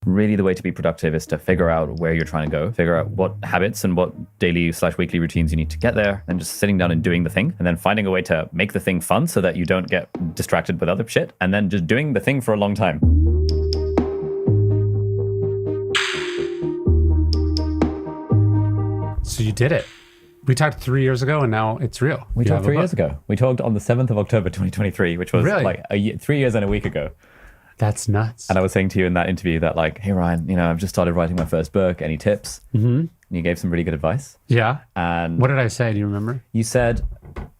really the way to be productive is to figure out where you're trying to go, figure out what habits and what daily/weekly routines you need to get there, and just sitting down and doing the thing, and then finding a way to make the thing fun so that you don't get distracted with other shit, and then just doing the thing for a long time. So you did it. We talked 3 years ago, and now it's real. We talked 3 years ago. We talked on the 7th of October, 2023, which was really? like 3 years and a week ago. That's nuts. And I was saying to you in that interview that like, hey, Ryan, I've just started writing my first book. Any tips? Mm-hmm. And you gave some really good advice. Yeah. And what did I say? Do you remember? You said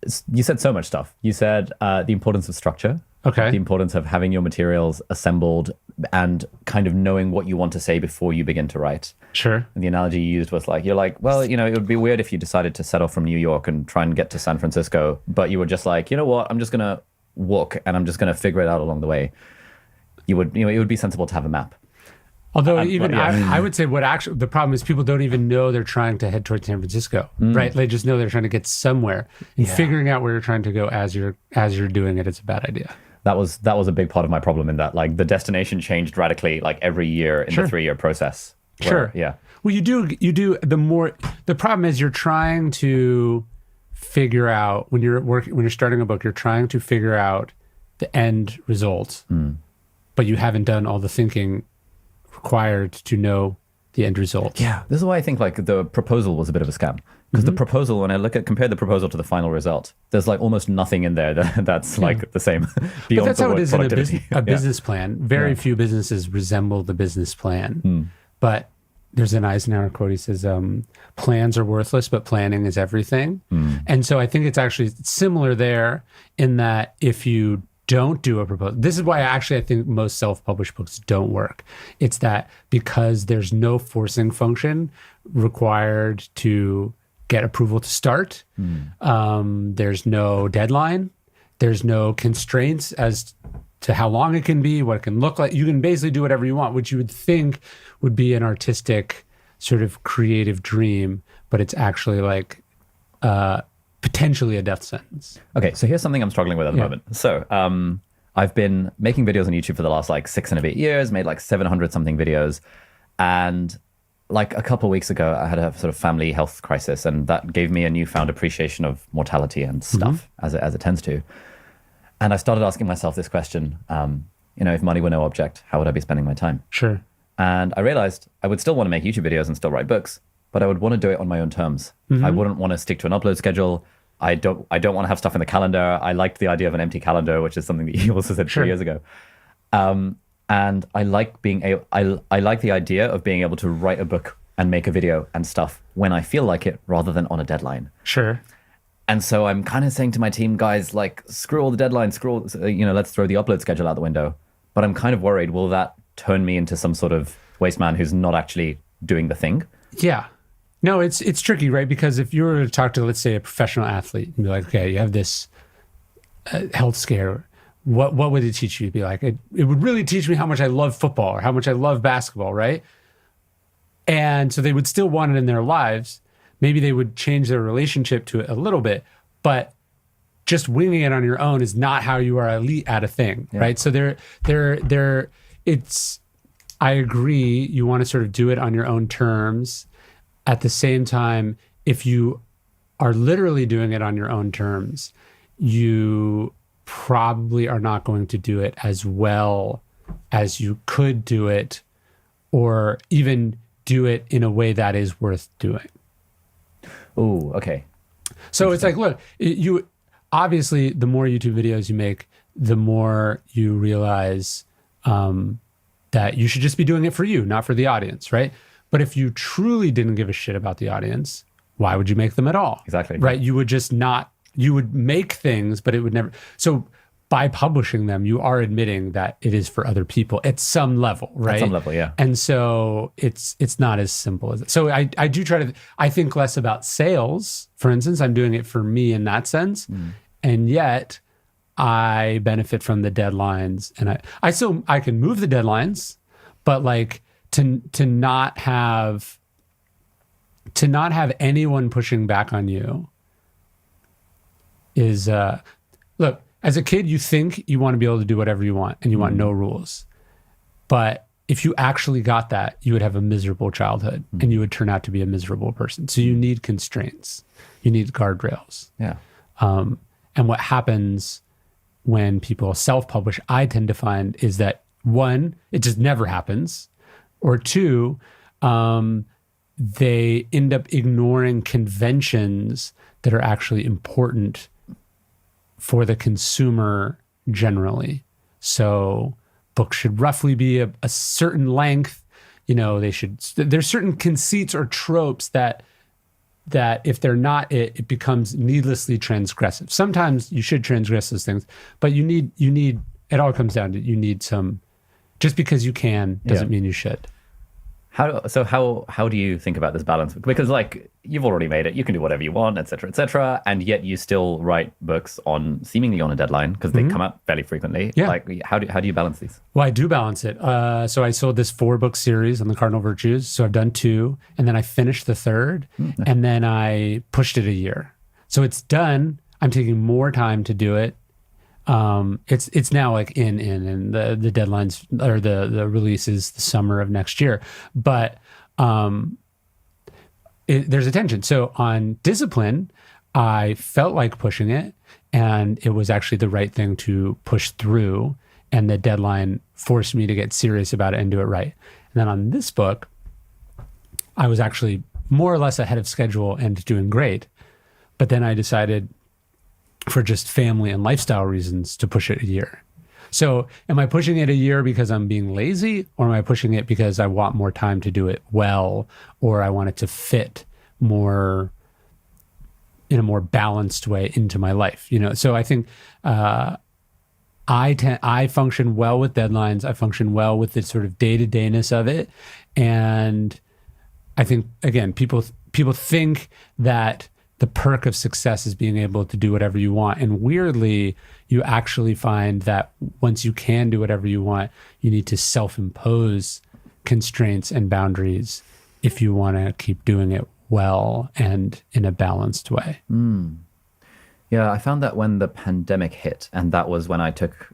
so much stuff. You said the importance of structure. Okay. The importance of having your materials assembled and kind of knowing what you want to say before you begin to write. Sure. And the analogy you used was like, you're like, well, it would be weird if you decided to set off from New York and try and get to San Francisco, but you were just like, you know what, I'm just going to walk and I'm just going to figure it out along the way. It would be sensible to have a map. Although I would say the problem is people don't even know they're trying to head towards San Francisco, right? They just know they're trying to get somewhere, and figuring out where you're trying to go as you're doing it is a bad idea. That was a big part of my problem in that like the destination changed radically like every year in the 3-year process. Sure. Yeah. Well, you do the problem is you're trying to figure out when you're starting a book, you're trying to figure out the end result, but you haven't done all the thinking required to know the end result. Yeah. This is why I think like the proposal was a bit of a scam. Because the proposal, when I compare the proposal to the final result, there's like almost nothing in there that's like the same. But that's how it is in a business plan. Very few businesses resemble the business plan. But there's an Eisenhower quote. He says, plans are worthless, but planning is everything. And so I think it's actually similar there in that if you don't do a proposal, this is why I think most self-published books don't work. It's that because there's no forcing function required to get approval to start. There's no deadline. There's no constraints as to how long it can be, what it can look like. You can basically do whatever you want, which you would think would be an artistic sort of creative dream, but it's actually like potentially a death sentence. Okay, so here's something I'm struggling with at the moment. So I've been making videos on YouTube for the last like 6 and a bit years, made like 700 something videos, and like a couple of weeks ago, I had a sort of family health crisis, and that gave me a newfound appreciation of mortality and stuff, as it tends to. And I started asking myself this question, if money were no object, how would I be spending my time? Sure. And I realized I would still want to make YouTube videos and still write books, but I would want to do it on my own terms. I wouldn't want to stick to an upload schedule. I don't want to have stuff in the calendar. I liked the idea of an empty calendar, which is something that you also said 3 years ago. And I like I like the idea of being able to write a book and make a video and stuff when I feel like it, rather than on a deadline. Sure. And so I'm kind of saying to my team, guys, like, screw all the deadlines, let's throw the upload schedule out the window. But I'm kind of worried, will that turn me into some sort of waste man who's not actually doing the thing? Yeah. No, it's tricky, right? Because if you were to talk to, let's say, a professional athlete and be like, okay, you have this health scare, what would it teach you? It'd be like, it would really teach me how much I love football or how much I love basketball, right? And so they would still want it in their lives. Maybe they would change their relationship to it a little bit, but just winging it on your own is not how you are elite at a thing, right? So I agree, you want to sort of do it on your own terms. At the same time, if you are literally doing it on your own terms, you probably are not going to do it as well as you could do it, or even do it in a way that is worth doing. Oh, okay. So it's like, look, you obviously, the more YouTube videos you make, the more you realize that you should just be doing it for you, not for the audience, right? But if you truly didn't give a shit about the audience, why would you make them at all? Exactly. Right? You would just not, you would make things, but it would never. So by publishing them, you are admitting that it is for other people at some level, right? At some level, yeah. And so it's not as simple as it. So I do try to, I think less about sales, for instance. I'm doing it for me in that sense. And yet I benefit from the deadlines, and I can move the deadlines, but like to not have anyone pushing back on you is look, as a kid, you think you want to be able to do whatever you want and you want no rules. But if you actually got that, you would have a miserable childhood and you would turn out to be a miserable person. So you need constraints, you need guardrails. Yeah. And what happens when people self-publish, I tend to find, is that one, it just never happens, or two, they end up ignoring conventions that are actually important for the consumer generally. So books should roughly be a certain length. There's certain conceits or tropes that if they're not, it becomes needlessly transgressive. Sometimes you should transgress those things, but you need, it all comes down to, you need some, just because you can doesn't mean you should. How do you think about this balance? Because like you've already made it, you can do whatever you want, et cetera, and yet you still write books seemingly on a deadline because they come out fairly frequently. Yeah. Like how do you balance these? Well, I do balance it. So I sold this 4-book series on the cardinal virtues. So I've done 2, and then I finished the 3rd, and then I pushed it a year. So it's done. I'm taking more time to do it. It's now like in the deadlines, or the release is the summer of next year, but there's a tension. So on discipline, I felt like pushing it, and it was actually the right thing to push through, and the deadline forced me to get serious about it and do it right. And then on this book, I was actually more or less ahead of schedule and doing great, but then I decided, for just family and lifestyle reasons, to push it a year. So am I pushing it a year because I'm being lazy, or am I pushing it because I want more time to do it well, or I want it to fit more in a more balanced way into my life? So I think I function well with deadlines. I function well with the sort of day-to-dayness of it. And I think, again, people think that the perk of success is being able to do whatever you want. And weirdly, you actually find that once you can do whatever you want, you need to self-impose constraints and boundaries if you want to keep doing it well and in a balanced way. Yeah, I found that when the pandemic hit, and that was when I took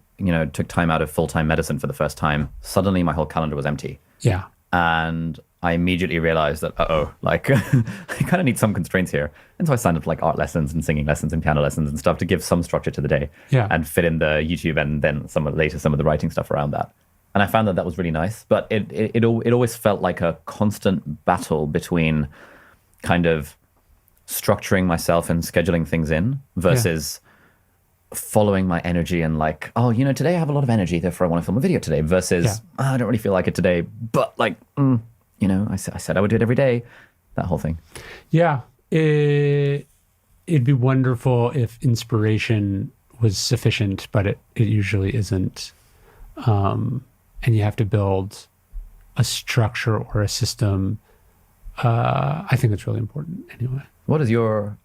time out of full-time medicine for the first time, suddenly my whole calendar was empty. Yeah. And I immediately realized that, I kind of need some constraints here. And so I signed up for like art lessons and singing lessons and piano lessons and stuff to give some structure to the day, and fit in the YouTube and then some of the writing stuff around that. And I found that was really nice, but it always felt like a constant battle between kind of structuring myself and scheduling things in versus following my energy and like, today I have a lot of energy, therefore I want to film a video today, versus I don't really feel like it today, but like, I said I would do it every day, that whole thing. Yeah. It'd be wonderful if inspiration was sufficient, but it usually isn't. And you have to build a structure or a system. I think it's really important anyway. What does your,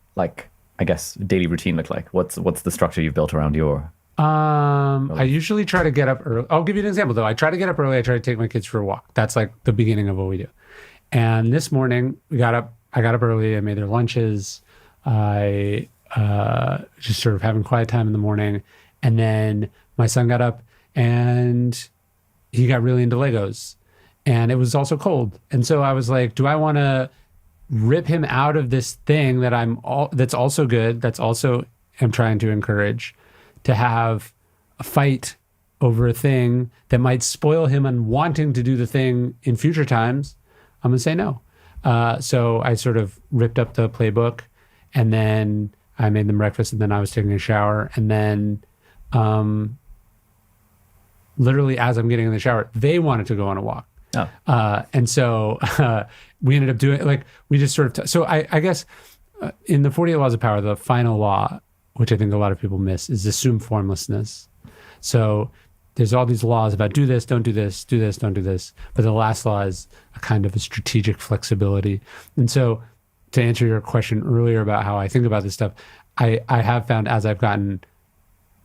daily routine look like? What's the structure you've built around your... I usually try to get up early. I'll give you an example though. I try to get up early. I try to take my kids for a walk. That's like the beginning of what we do. And this morning I got up early. I made their lunches. I just sort of having quiet time in the morning. And then my son got up and he got really into Legos, and it was also cold. And so I was like, do I want to rip him out of this thing that that's also good, that's also I'm trying to encourage, to have a fight over a thing that might spoil him and wanting to do the thing in future times? I'm going to say no. So I sort of ripped up the playbook, and then I made them breakfast, and then I was taking a shower. And then literally as I'm getting in the shower, they wanted to go on a walk. And so we ended up doing, we just sort of, so I guess in the 48 Laws of Power, the final law, which I think a lot of people miss, is assume formlessness. So there's all these laws about do this, don't do this, do this, don't do this. But the last law is a kind of a strategic flexibility. And so to answer your question earlier about how I think about this stuff, I have found as I've gotten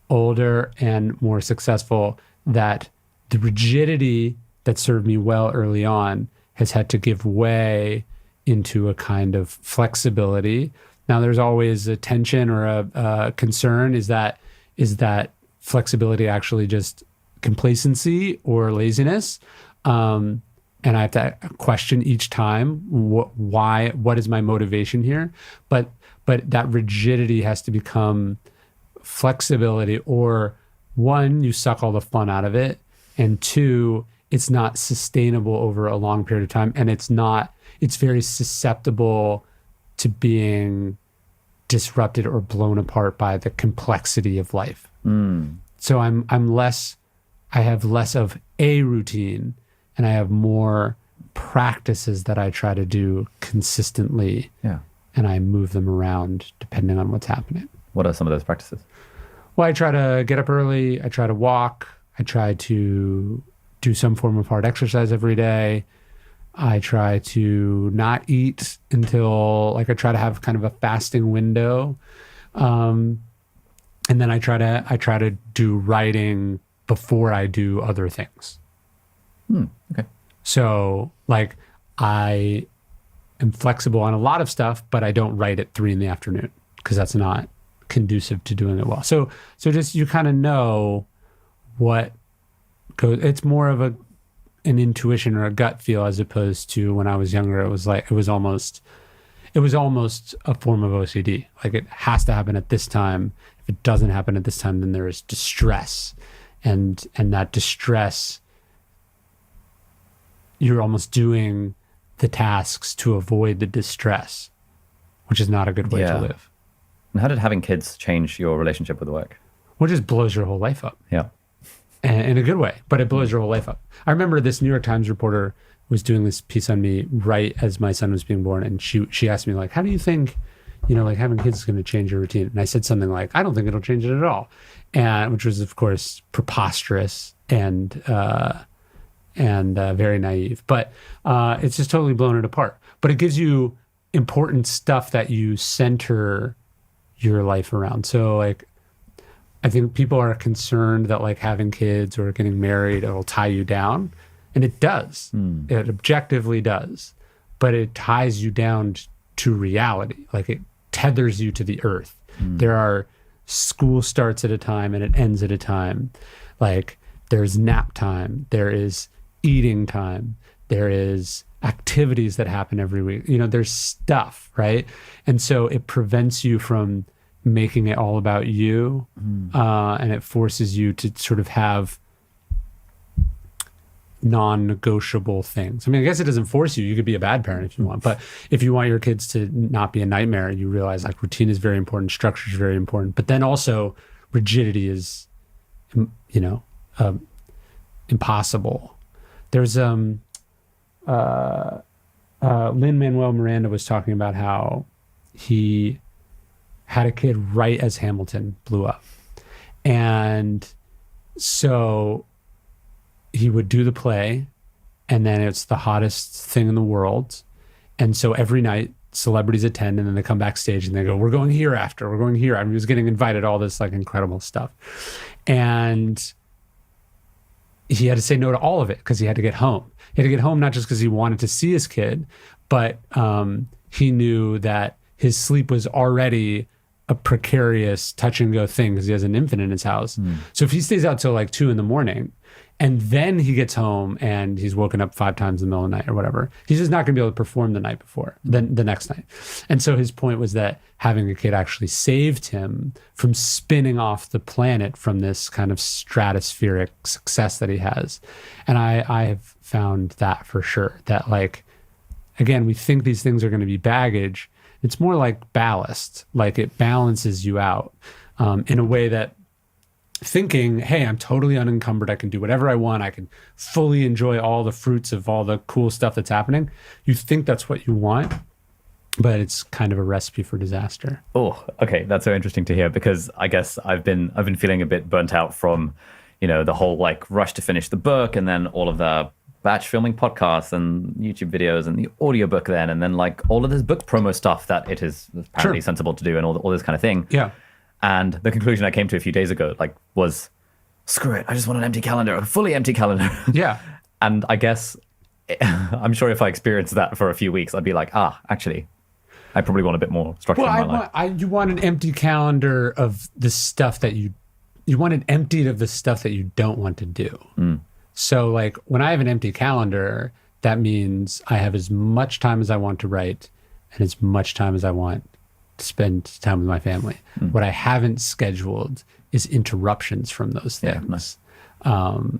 older and more successful that the rigidity that served me well early on has had to give way into a kind of flexibility. Now, there's always a tension or a concern. Is that flexibility actually just complacency or laziness? And I have to question each time what is my motivation here? But that rigidity has to become flexibility, or one, you suck all the fun out of it, and two, it's not sustainable over a long period of time, and it's very susceptible to being disrupted or blown apart by the complexity of life. So I have less of a routine, and I have more practices that I try to do consistently. Yeah. And I move them around depending on what's happening. What are some of those practices? Well, I try to get up early. I try to walk. I try to do some form of hard exercise every day. I try to not eat until, I try to have kind of a fasting window. And then I try to do writing before I do other things. Okay. So I am flexible on a lot of stuff, but I don't write at 3 p.m. because that's not conducive to doing it well. So just, you kind of know what goes. It's more of an intuition or a gut feel, as opposed to when I was younger, it was almost a form of OCD. It has to happen at this time. If it doesn't happen at this time, then there is distress, and that distress, you're almost doing the tasks to avoid the distress, which is not a good way to live. And how did having kids change your relationship with work? Well, it just blows your whole life up. Yeah. And in a good way, but it blows your whole life up. I remember this New York Times reporter was doing this piece on me right as my son was being born. And she asked me, how do you think, having kids is going to change your routine? And I said something like, I don't think it'll change it at all. And which was, of course, preposterous and very naive. But it's just totally blown it apart. But it gives you important stuff that you center your life around. So I think people are concerned that having kids or getting married, it'll tie you down. And it does. It objectively does. But it ties you down to reality. It tethers you to the earth. There are school starts at a time and it ends at a time. There's nap time. There is eating time. There is activities that happen every week. There's stuff, right? And so it prevents you from making it all about you, and it forces you to sort of have non-negotiable things. I mean, I guess it doesn't force you. You could be a bad parent if you want, but if you want your kids to not be a nightmare, you realize routine is very important, structure is very important, but then also rigidity is, impossible. There's Lin-Manuel Miranda was talking about how he had a kid right as Hamilton blew up. And so he would do the play, and then it's the hottest thing in the world. And so every night celebrities attend, and then they come backstage and they go, we're going here after, we're going here. I mean, he was getting invited, all this incredible stuff. And he had to say no to all of it because he had to get home. He had to get home not just because he wanted to see his kid, but he knew that his sleep was already a precarious touch and go thing because he has an infant in his house. So if he stays out till 2 a.m. and then he gets home and he's woken up 5 times in the middle of the night or whatever, he's just not going to be able to perform the night before, the next night. And so his point was that having a kid actually saved him from spinning off the planet from this kind of stratospheric success that he has. And I have found that for sure, that again, we think these things are going to be baggage. It's more like ballast. It balances you out in a way that thinking, hey, I'm totally unencumbered. I can do whatever I want. I can fully enjoy all the fruits of all the cool stuff that's happening. You think that's what you want, but it's kind of a recipe for disaster. Oh, okay. That's so interesting to hear, because I guess I've been feeling a bit burnt out from, the whole rush to finish the book, and then all of the batch filming podcasts and YouTube videos and the audiobook then, and then all of this book promo stuff that it is apparently sensible to do, and all this kind of thing. Yeah. And the conclusion I came to a few days ago, was, screw it, I just want an empty calendar, a fully empty calendar. Yeah. And I guess, I'm sure if I experienced that for a few weeks, I'd be actually, I probably want a bit more structure in my life. You want an empty calendar of the stuff that you want it emptied of the stuff that you don't want to do. So like when I have an empty calendar, that means I have as much time as I want to write and as much time as I want to spend time with my family. What I haven't scheduled is interruptions from those things. Yeah, nice.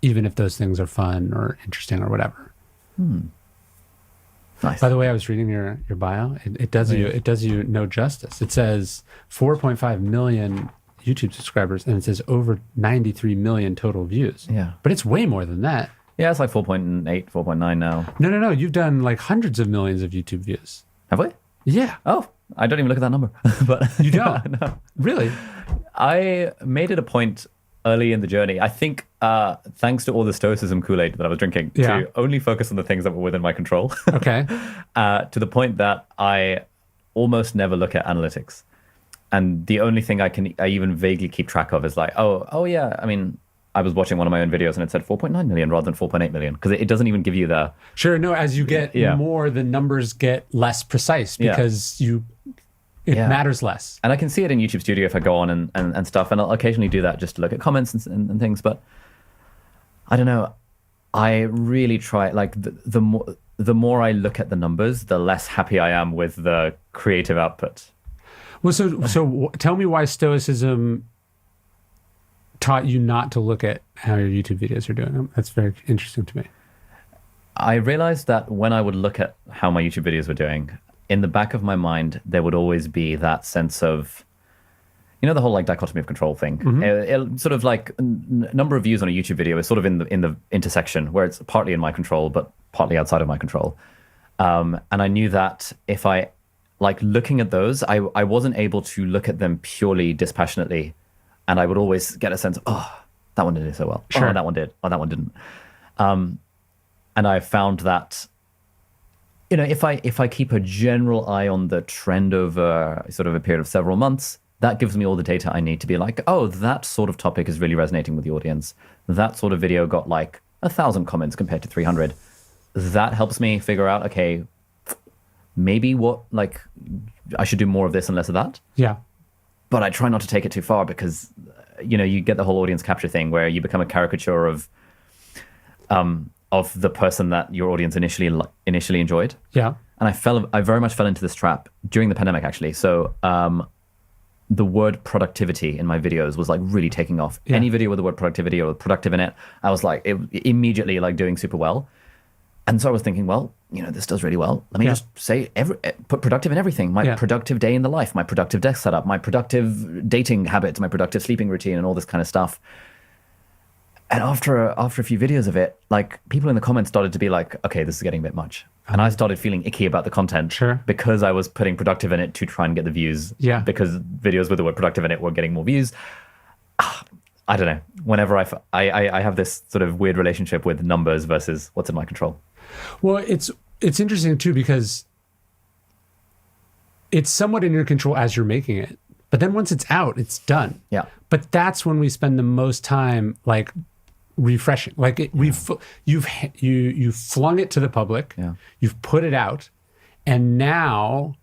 Even if those things are fun or interesting or whatever. Nice. By the way, I was reading your bio. It does you no justice. It says 4.5 million YouTube subscribers, and it says over 93 million total views. Yeah. But it's way more than that. Yeah, it's like 4.8, 4.9 now. No. You've done like hundreds of millions of YouTube views. Have we? Yeah. Oh, I don't even look at that number. But you don't? No. Really? I made it a point early in the journey, I think, thanks to all the Stoicism Kool-Aid that I was drinking, to only focus on the things that were within my control. Okay. To the point that I almost never look at analytics. And the only thing I even vaguely keep track of is like, oh yeah, I mean, I was watching one of my own videos and it said 4.9 million rather than 4.8 million because it doesn't even give you the... Sure, no, as you get more, the numbers get less precise because it matters less. And I can see it in YouTube Studio if I go on and stuff, and I'll occasionally do that just to look at comments and things, but I don't know. I really try, like, the more I look at the numbers, the less happy I am with the creative output. Well, so tell me why Stoicism taught you not to look at how your YouTube videos are doing. That's very interesting to me. I realized that when I would look at how my YouTube videos were doing, in the back of my mind, there would always be that sense of, you know, the whole like dichotomy of control thing. It sort of like number of views on a YouTube video is sort of in the intersection where it's partly in my control, but partly outside of my control. And I knew that if I like looking at those, I wasn't able to look at them purely dispassionately. And I would always get a sense of, oh, that one didn't do so well. Sure. Oh, that one did. Oh, that one didn't. And I found that, you know, if I keep a general eye on the trend over sort of a period of several months, that gives me all the data I need to be like, oh, that sort of topic is really resonating with the audience. That sort of video got like 1,000 comments compared to 300. That helps me figure out, okay, maybe like I should do more of this and less of that. Yeah. But I try not to take it too far because, you know, you get the whole audience capture thing where you become a caricature of the person that your audience initially enjoyed. Yeah. And I very much fell into this trap during the pandemic, actually. So the word productivity in my videos was like really taking off. Yeah. Any video with the word productivity or productive in it, I was like immediately like doing super well. And so I was thinking, well, you know, this does really well. Let me just say, put productive in everything. My productive day in the life, my productive desk setup, my productive dating habits, my productive sleeping routine, and all this kind of stuff. And after a few videos of it, like people in the comments started to be like, okay, this is getting a bit much. And I started feeling icky about the content because I was putting productive in it to try and get the views. Yeah. Because videos with the word productive in it were getting more views. I don't know. Whenever I have this sort of weird relationship with numbers versus what's in my control. Well, it's interesting too because it's somewhat in your control as you're making it. But then once it's out, it's done. Yeah. But that's when we spend the most time like refreshing. Like you've flung it to the public. Yeah. You've put it out, and now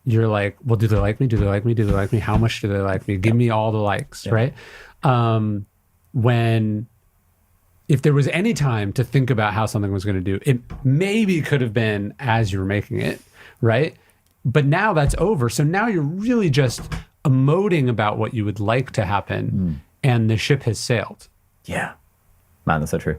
you're like, well, do they like me? Do they like me? Do they like me? How much do they like me? Give me all the likes, right? If there was any time to think about how something was going to do, it maybe could have been as you were making it, right? But now that's over. So now you're really just emoting about what you would like to happen, and the ship has sailed. Yeah. Man, that's so true.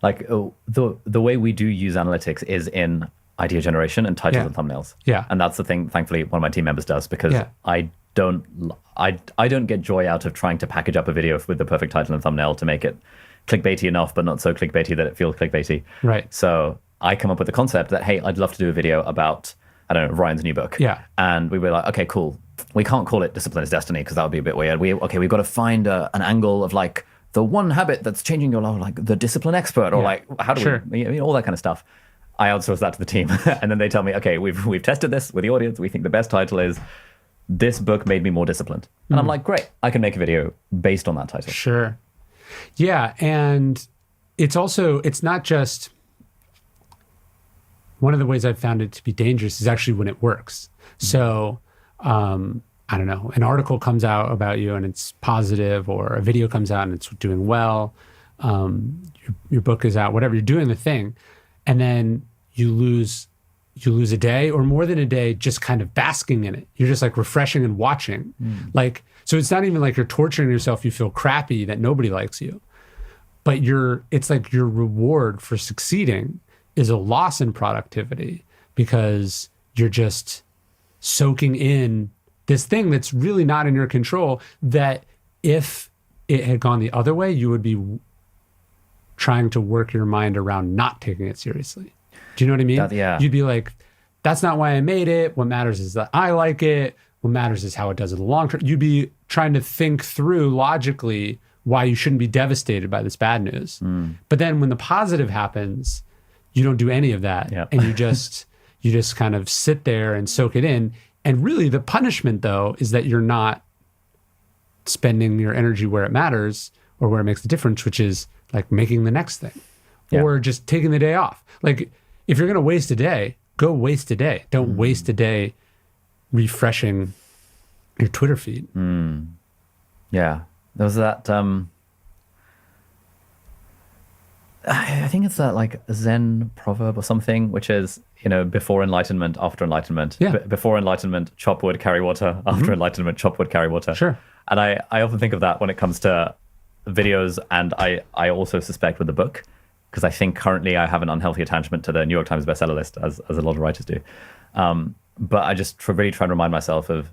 Like the way we do use analytics is in idea generation and titles and thumbnails. Yeah. And that's the thing, thankfully, one of my team members does because I don't get joy out of trying to package up a video with the perfect title and thumbnail to make it clickbaity enough, but not so clickbaity that it feels clickbaity. Right. So I come up with the concept that, hey, I'd love to do a video about, I don't know, Ryan's new book. Yeah. And we were like, okay, cool. We can't call it Discipline is Destiny because that would be a bit weird. We've got to find an angle of like the one habit that's changing your life, like the discipline expert, or like how do we, all that kind of stuff. I outsource that to the team. And then they tell me, okay, we've tested this with the audience. We think the best title is This Book Made Me More Disciplined. And I'm like, great, I can make a video based on that title. Sure. Yeah. And it's not just, one of the ways I've found it to be dangerous is actually when it works. So, I don't know, an article comes out about you and it's positive, or a video comes out and it's doing well. your book is out, whatever, you're doing the thing, and then you lose a day or more than a day just kind of basking in it. You're just like refreshing and watching. Like, so it's not even like you're torturing yourself. You feel crappy that nobody likes you, but it's like your reward for succeeding is a loss in productivity because you're just soaking in this thing that's really not in your control, that if it had gone the other way, you would be trying to work your mind around not taking it seriously. Do you know what I mean? Yeah. You'd be like, that's not why I made it. What matters is that I like it. What matters is how it does in the long term. You'd be trying to think through logically why you shouldn't be devastated by this bad news. But then when the positive happens, you don't do any of that. Yeah. And you just kind of sit there and soak it in. And really the punishment, though, is that you're not spending your energy where it matters or where it makes the difference, which is like making the next thing or just taking the day off. Like, if you're going to waste a day, go waste a day. Don't waste a day refreshing your Twitter feed. Yeah. There was that, I think it's that like Zen proverb or something, which is, before enlightenment, after enlightenment. Yeah. Before enlightenment, chop wood, carry water. After enlightenment, chop wood, carry water. Sure. And I often think of that when it comes to videos, and I also suspect with the book, because I think currently I have an unhealthy attachment to the New York Times bestseller list, as a lot of writers do. But I just really try and remind myself of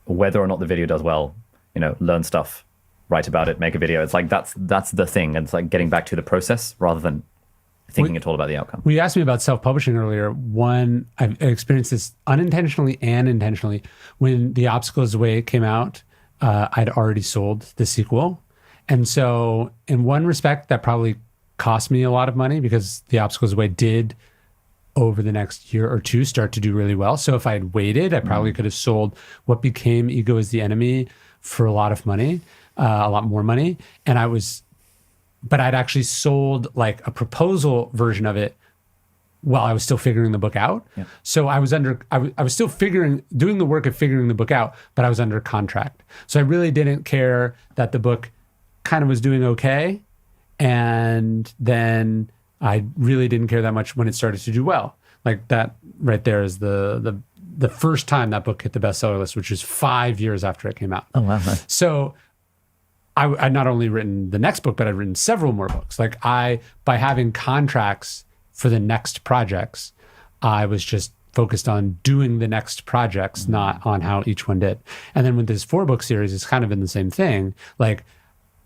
whether or not the video does well, learn stuff, write about it, make a video. It's like, that's the thing. And it's like getting back to the process rather than thinking at all about the outcome. Well, you asked me about self-publishing earlier. I've experienced this unintentionally and intentionally. When The Obstacle Is the Way came out, I'd already sold the sequel. And so in one respect, that probably cost me a lot of money because The Obstacle Is the Way did, over the next year or two, start to do really well. So if I had waited, I probably could have sold what became Ego is the Enemy for a lot of money, a lot more money. But I'd actually sold like a proposal version of it while I was still figuring the book out. Yeah. So I was still doing the work of figuring the book out, but I was under contract. So I really didn't care that the book kind of was doing okay. And then I really didn't care that much when it started to do well. Like that right there is the first time that book hit the bestseller list, which was 5 years after it came out. Oh, wow. Nice. So I'd not only written the next book, but I'd written several more books. Like by having contracts for the next projects, I was just focused on doing the next projects, not on how each one did. And then with this 4-book series, it's kind of been the same thing. Like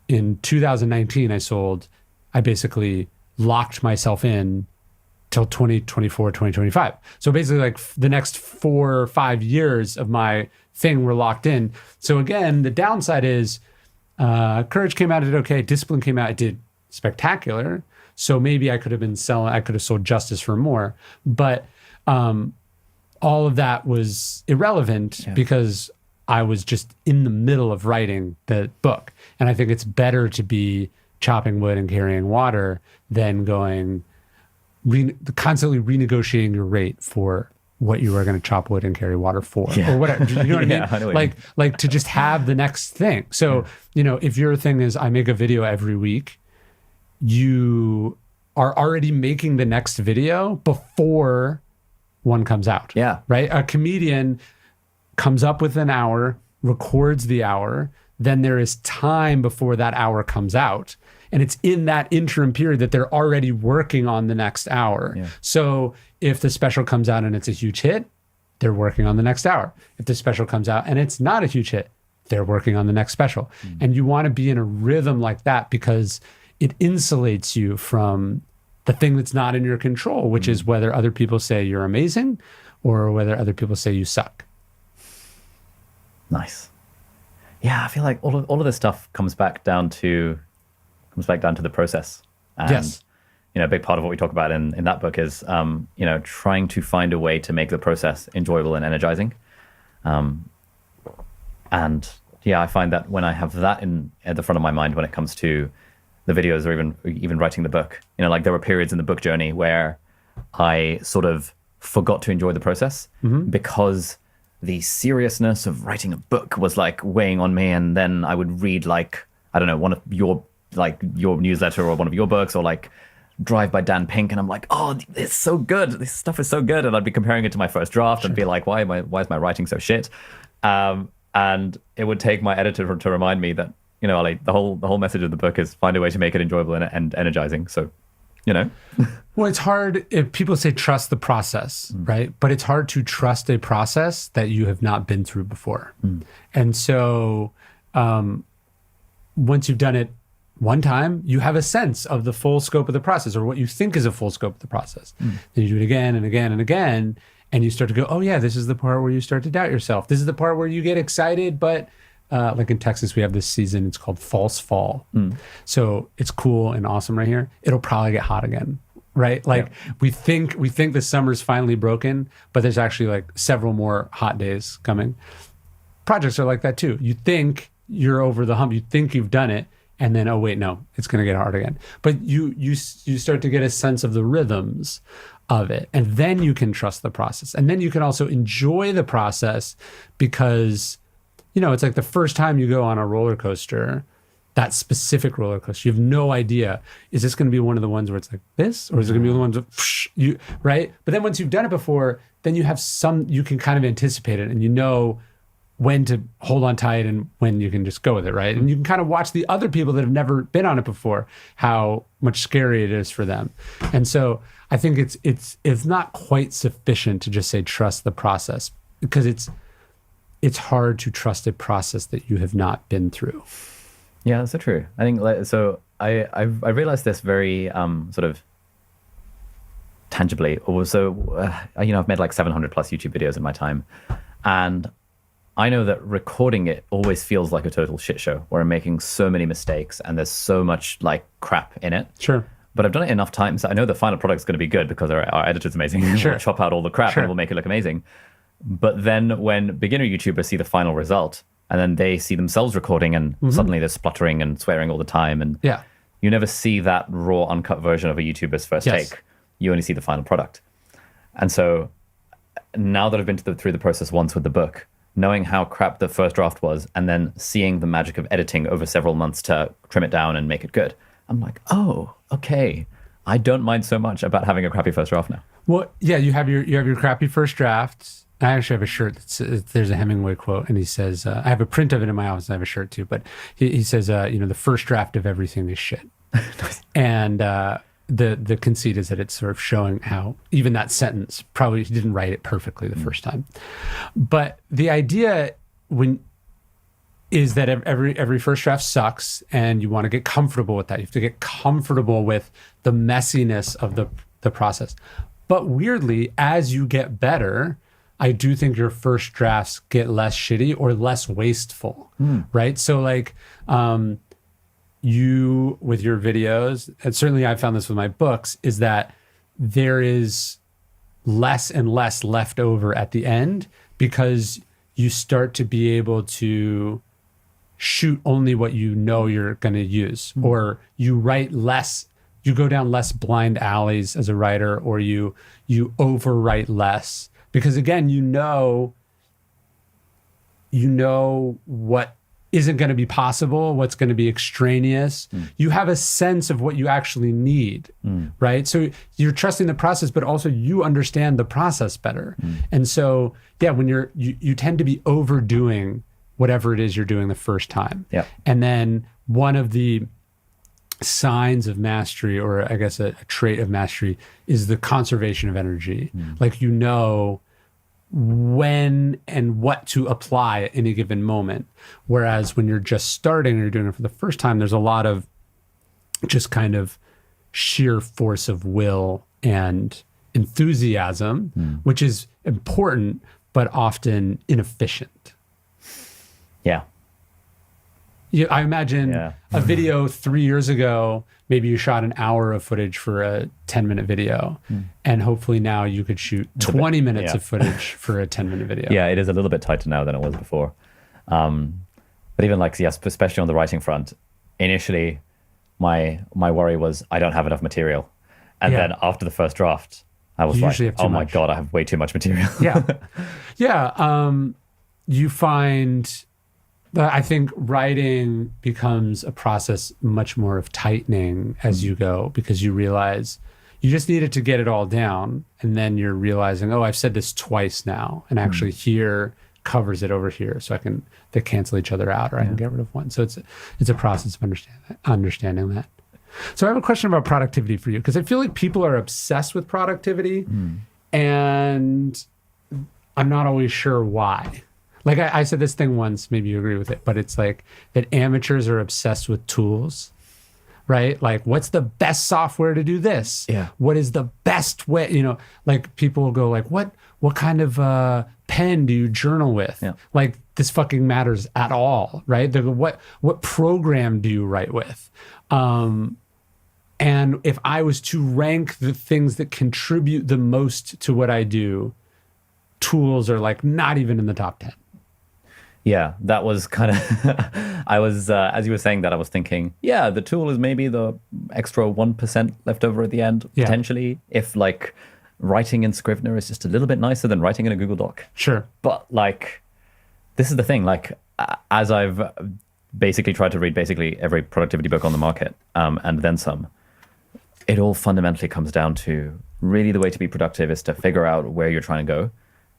in 2019, I basically locked myself in till 2024, 2025. So basically like the next 4 or 5 years of my thing were locked in. So again, the downside is Courage came out, it did okay. Discipline came out, it did spectacular. So maybe I could have sold Justice for more. But all of that was irrelevant because I was just in the middle of writing the book. And I think it's better to be chopping wood and carrying water than constantly renegotiating your rate for what you are going to chop wood and carry water for, or whatever. You know what I mean? I know what you mean. Like to just have the next thing. So, if your thing is I make a video every week, you are already making the next video before one comes out. Yeah. Right? A comedian comes up with an hour, records the hour, then there is time before that hour comes out. And it's in that interim period that they're already working on the next hour. Yeah. So if the special comes out and it's a huge hit, they're working on the next hour. If the special comes out and it's not a huge hit, they're working on the next special. And you want to be in a rhythm like that because it insulates you from the thing that's not in your control, which is whether other people say you're amazing or whether other people say you suck. Nice. Yeah, I feel like all of this stuff comes back down to the process. And, yes. A big part of what we talk about in that book is, trying to find a way to make the process enjoyable and energizing. And I find that when I have that at the front of my mind when it comes to the videos or even writing the book, like there were periods in the book journey where I sort of forgot to enjoy the process because the seriousness of writing a book was like weighing on me. And then I would read one of your like your newsletter or one of your books, or like Drive by Dan Pink, and I'm like, oh, it's so good. This stuff is so good, and I'd be comparing it to my first draft and be like, why is my writing so shit? And it would take my editor to remind me that, you know, like the whole message of the book is find a way to make it enjoyable and energizing. So, you know. Well, it's hard if people say trust the process, right? But it's hard to trust a process that you have not been through before. And so once you've done it one time, you have a sense of the full scope of the process, or what you think is a full scope of the process. Then you do it again and again and again, and you start to go, oh yeah, this is the part where you start to doubt yourself. This is the part where you get excited, but like in Texas, we have this season, it's called False Fall. So it's cool and awesome right here. It'll probably get hot again, right? Like we think the summer's finally broken, but there's actually like several more hot days coming. Projects are like that too. You think you're over the hump, you think you've done it, and then, oh wait, no, it's going to get hard again. But you start to get a sense of the rhythms of it, and then you can trust the process, and then you can also enjoy the process, because, you know, it's like the first time you go on a roller coaster, that specific roller coaster, you have no idea, is this going to be one of the ones where it's like this, or is it going to be the ones that right? But then once you've done it before, then you have you can kind of anticipate it, and you know when to hold on tight and when you can just go with it, right? And you can kind of watch the other people that have never been on it before, how much scary it is for them. And so I think it's not quite sufficient to just say trust the process, because it's hard to trust a process that you have not been through. Yeah, that's so true. I think so. I realized this very sort of tangibly. Also, you know, I've made like 700 plus YouTube videos in my time, and I know that recording it always feels like a total shit show, where I'm making so many mistakes and there's so much like crap in it. Sure. But I've done it enough times that I know the final product's going to be good, because our editor's amazing. Sure. We'll chop out all the crap and we'll make it look amazing. But then when beginner YouTubers see the final result, and then they see themselves recording, and suddenly they're spluttering and swearing all the time, and you never see that raw, uncut version of a YouTuber's first take. You only see the final product. And so now that I've been through the process once with the book, knowing how crap the first draft was, and then seeing the magic of editing over several months to trim it down and make it good, I'm like, oh, okay, I don't mind so much about having a crappy first draft now. Well, yeah, you have your crappy first drafts. I actually have a shirt there's a Hemingway quote, and he says, I have a print of it in my office, and I have a shirt too, but he says, you know, the first draft of everything is shit. And the conceit is that it's sort of showing how even that sentence, probably he didn't write it perfectly the first time. But the idea is that every first draft sucks, and you want to get comfortable with that. You have to get comfortable with the messiness of the process. But weirdly, as you get better, I do think your first drafts get less shitty or less wasteful, right? So like, you, with your videos, and certainly I found this with my books, is that there is less and less left over at the end, because you start to be able to shoot only what you know you're going to use, or you write less, you go down less blind alleys as a writer, or you overwrite less, because again, you know what isn't going to be possible, what's going to be extraneous. You have a sense of what you actually need, right? So you're trusting the process, but also you understand the process better. And so, yeah, when you tend to be overdoing whatever it is you're doing the first time. Yeah. And then one of the signs of mastery, or I guess a trait of mastery, is the conservation of energy. Like, you know when and what to apply at any given moment. Whereas when you're just starting and you're doing it for the first time, there's a lot of just kind of sheer force of will and enthusiasm, which is important, but often inefficient. Yeah. I imagine a video 3 years ago, maybe you shot an hour of footage for a 10-minute video, and hopefully now you could shoot 20 minutes of footage for a 10-minute video. Yeah, it is a little bit tighter now than it was before. But even like, yes, especially on the writing front, initially my worry was I don't have enough material. And then after the first draft, I was like, oh my God, I have way too much material. Yeah. You find I think writing becomes a process much more of tightening as you go, because you realize you just needed to get it all down. And then you're realizing, oh, I've said this twice now. And actually here covers it over here. So they cancel each other out, or I can get rid of one. So it's a process of understanding that. So I have a question about productivity for you, because I feel like people are obsessed with productivity and I'm not always sure why. Like I said this thing once, maybe you agree with it, but it's like that amateurs are obsessed with tools, right? Like, what's the best software to do this? Yeah. What is the best way? You know, like people will go like, what kind of pen do you journal with? Yeah. Like, this fucking matters at all, right? What program do you write with? And if I was to rank the things that contribute the most to what I do, tools are like not even in the top 10. Yeah, that was kind of, I was, as you were saying that, I was thinking, yeah, the tool is maybe the extra 1% left over at the end, potentially, if like writing in Scrivener is just a little bit nicer than writing in a Google Doc. Sure. But like, this is the thing, like, as I've basically tried to read basically every productivity book on the market, and then some, it all fundamentally comes down to really the way to be productive is to figure out where you're trying to go,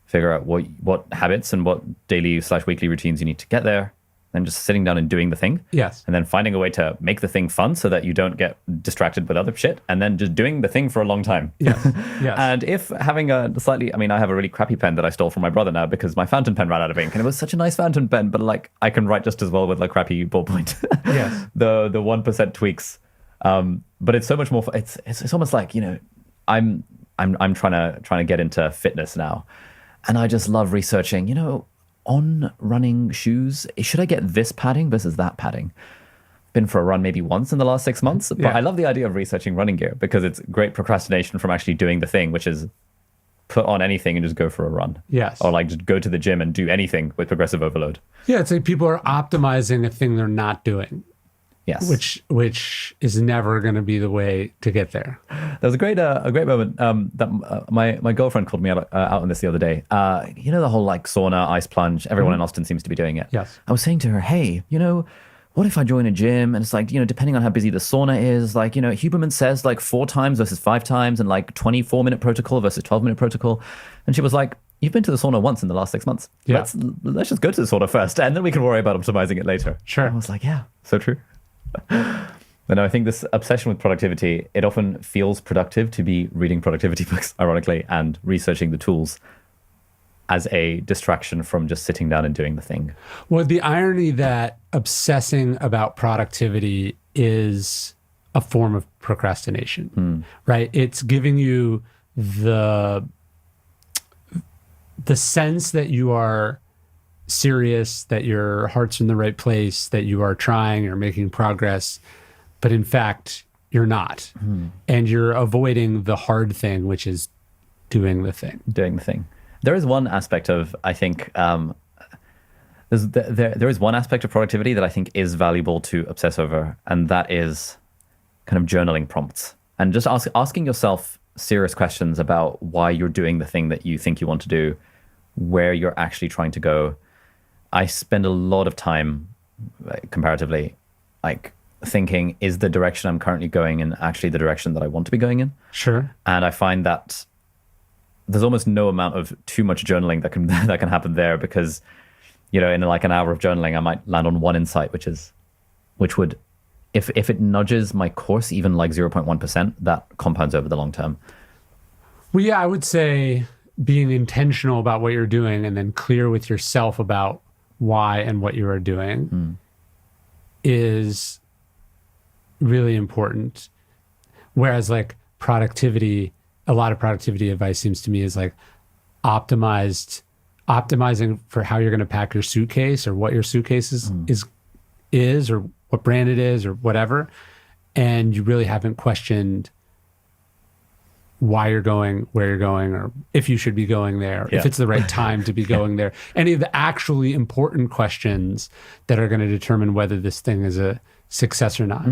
figure out what habits and what daily/weekly routines you need to get there, then just sitting down and doing the thing. Yes. And then finding a way to make the thing fun so that you don't get distracted with other shit, and then just doing the thing for a long time. Yes. Yes. And if having I have a really crappy pen that I stole from my brother now because my fountain pen ran out of ink, and it was such a nice fountain pen, but like I can write just as well with like crappy ballpoint. Yes. The 1% tweaks. But it's so much more, it's almost like, you know, I'm trying to get into fitness now. And I just love researching, you know, on running shoes, should I get this padding versus that padding? Been for a run maybe once in the last 6 months, but I love the idea of researching running gear because it's great procrastination from actually doing the thing, which is put on anything and just go for a run. Yes. Or like just go to the gym and do anything with progressive overload. Yeah, it's like people are optimizing a thing they're not doing. Yes. Which is never going to be the way to get there. There was a great moment that my girlfriend called me out on this the other day. You know, the whole like sauna, ice plunge, everyone in Austin seems to be doing it. Yes. I was saying to her, hey, you know, what if I join a gym and it's like, you know, depending on how busy the sauna is, like, you know, Huberman says like 4 times versus 5 times and like 24-minute protocol versus 12-minute protocol. And she was like, you've been to the sauna once in the last 6 months. Yeah. Let's just go to the sauna first and then we can worry about optimizing it later. Sure. And I was like, yeah, so true. But no, I think this obsession with productivity, it often feels productive to be reading productivity books, ironically, and researching the tools as a distraction from just sitting down and doing the thing. Well, the irony that obsessing about productivity is a form of procrastination, right? It's giving you the sense that you are serious, that your heart's in the right place, that you are trying or making progress, but in fact, you're not. And you're avoiding the hard thing, which is doing the thing. Doing the thing. There is one aspect of, I think, there is one aspect of productivity that I think is valuable to obsess over, and that is kind of journaling prompts. And just asking yourself serious questions about why you're doing the thing that you think you want to do, where you're actually trying to go. I spend a lot of time, comparatively, like thinking, is the direction I'm currently going in actually the direction that I want to be going in? Sure. And I find that there's almost no amount of too much journaling that can happen there, because, you know, in like an hour of journaling, I might land on one insight, which would, if it nudges my course even like 0.1%, that compounds over the long term. Well, yeah, I would say being intentional about what you're doing and then clear with yourself about why and what you are doing is really important. Whereas like productivity, a lot of productivity advice seems to me is like optimizing for how you're going to pack your suitcase or what your suitcase is or what brand it is or whatever. And you really haven't questioned why you're going, where you're going, or if you should be going there, if it's the right time to be going there. Any of the actually important questions that are going to determine whether this thing is a success or not.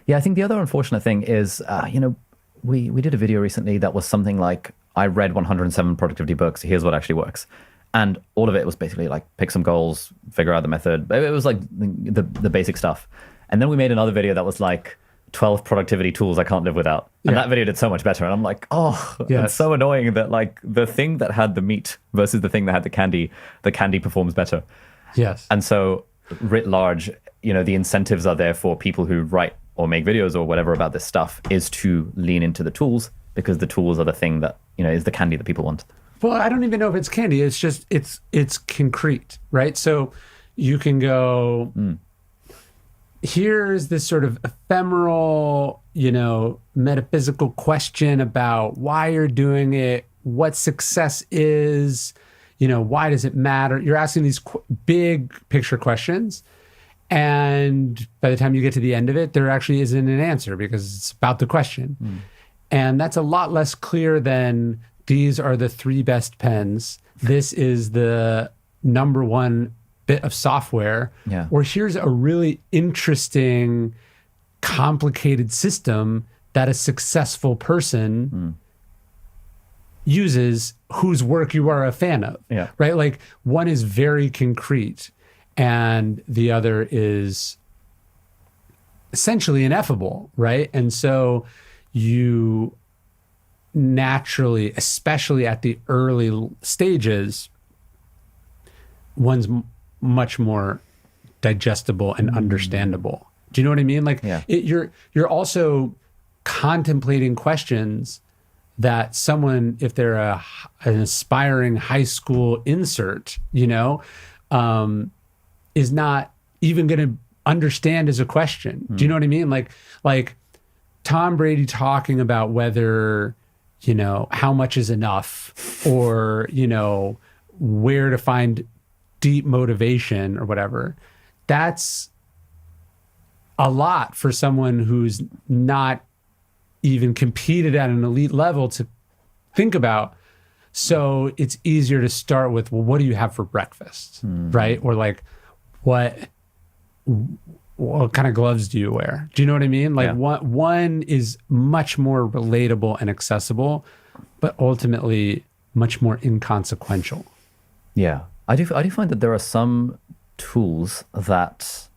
Yeah, I think the other unfortunate thing is, you know, we did a video recently that was something like, I read 107 productivity books, here's what actually works. And all of it was basically like pick some goals, figure out the method. It was like the basic stuff. And then we made another video that was like 12 productivity tools I can't live without. And that video did so much better. And I'm like, it's so annoying that like the thing that had the meat versus the thing that had the candy performs better. Yes. And so writ large, the incentives are there for people who write or make videos or whatever about this stuff is to lean into the tools, because the tools are the thing that, is the candy that people want. Well, I don't even know if it's candy. It's just, it's concrete, right? So you can go, here's this sort of ephemeral, metaphysical question about why you're doing it, what success is, why does it matter? You're asking these big picture questions. And by the time you get to the end of it, there actually isn't an answer because it's about the question. And that's a lot less clear than these are the 3 best pens. This is the number 1 bit of software. Yeah. Or here's a really interesting, complicated system that a successful person uses whose work you are a fan of. Yeah. Right? Like one is very concrete and the other is essentially ineffable, right? And so you naturally, especially at the early stages, one's much more digestible and understandable. Do you know what I mean? Like you're also contemplating questions that someone, if they're an aspiring high school insert, is not even going to understand as a question. Do you know what I mean? Like Tom Brady talking about whether, how much is enough or, where to find deep motivation or whatever. That's a lot for someone who's not even competed at an elite level to think about. So it's easier to start with, well, what do you have for breakfast? Right? Or like, what kind of gloves do you wear? Do you know what I mean? Like one is much more relatable and accessible, but ultimately much more inconsequential. Yeah. I do find that there are some tools that,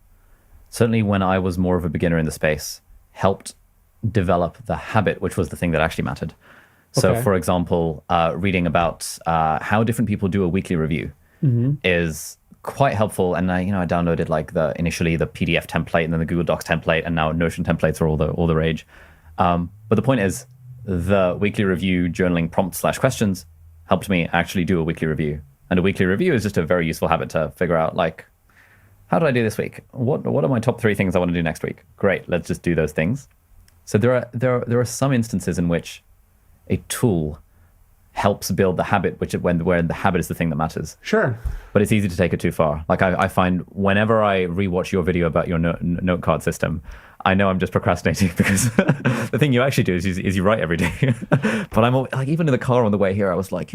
certainly when I was more of a beginner in the space, helped develop the habit, which was the thing that actually mattered. So, for example, reading about how different people do a weekly review is quite helpful. And I downloaded like initially the PDF template and then the Google Docs template, and now Notion templates are all the rage. But the point is, the weekly review journaling prompts / questions helped me actually do a weekly review. And a weekly review is just a very useful habit to figure out, like, how did I do this week? What are my top 3 things I want to do next week? Great, let's just do those things. So there are some instances in which a tool helps build the habit, where the habit is the thing that matters. Sure. But it's easy to take it too far. Like I find whenever I rewatch your video about your note card system, I know I'm just procrastinating because the thing you actually do is you write every day. But I'm like, even in the car on the way here, I was like,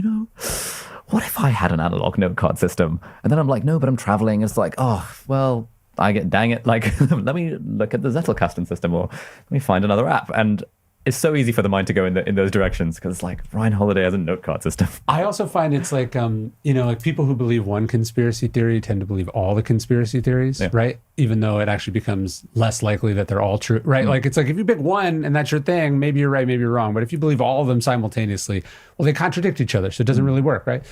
what if I had an analog note card system? And then I'm like, no, but I'm traveling. It's like, oh, well, dang it. Like, let me look at the Zettelkasten system, or let me find another app. And it's so easy for the mind to go in those directions because it's like Ryan Holiday has a note card system. I also find it's like, like people who believe one conspiracy theory tend to believe all the conspiracy theories, right? Even though it actually becomes less likely that they're all true, right? Like, it's like, if you pick one and that's your thing, maybe you're right, maybe you're wrong. But if you believe all of them simultaneously, well, they contradict each other. So it doesn't really work, right?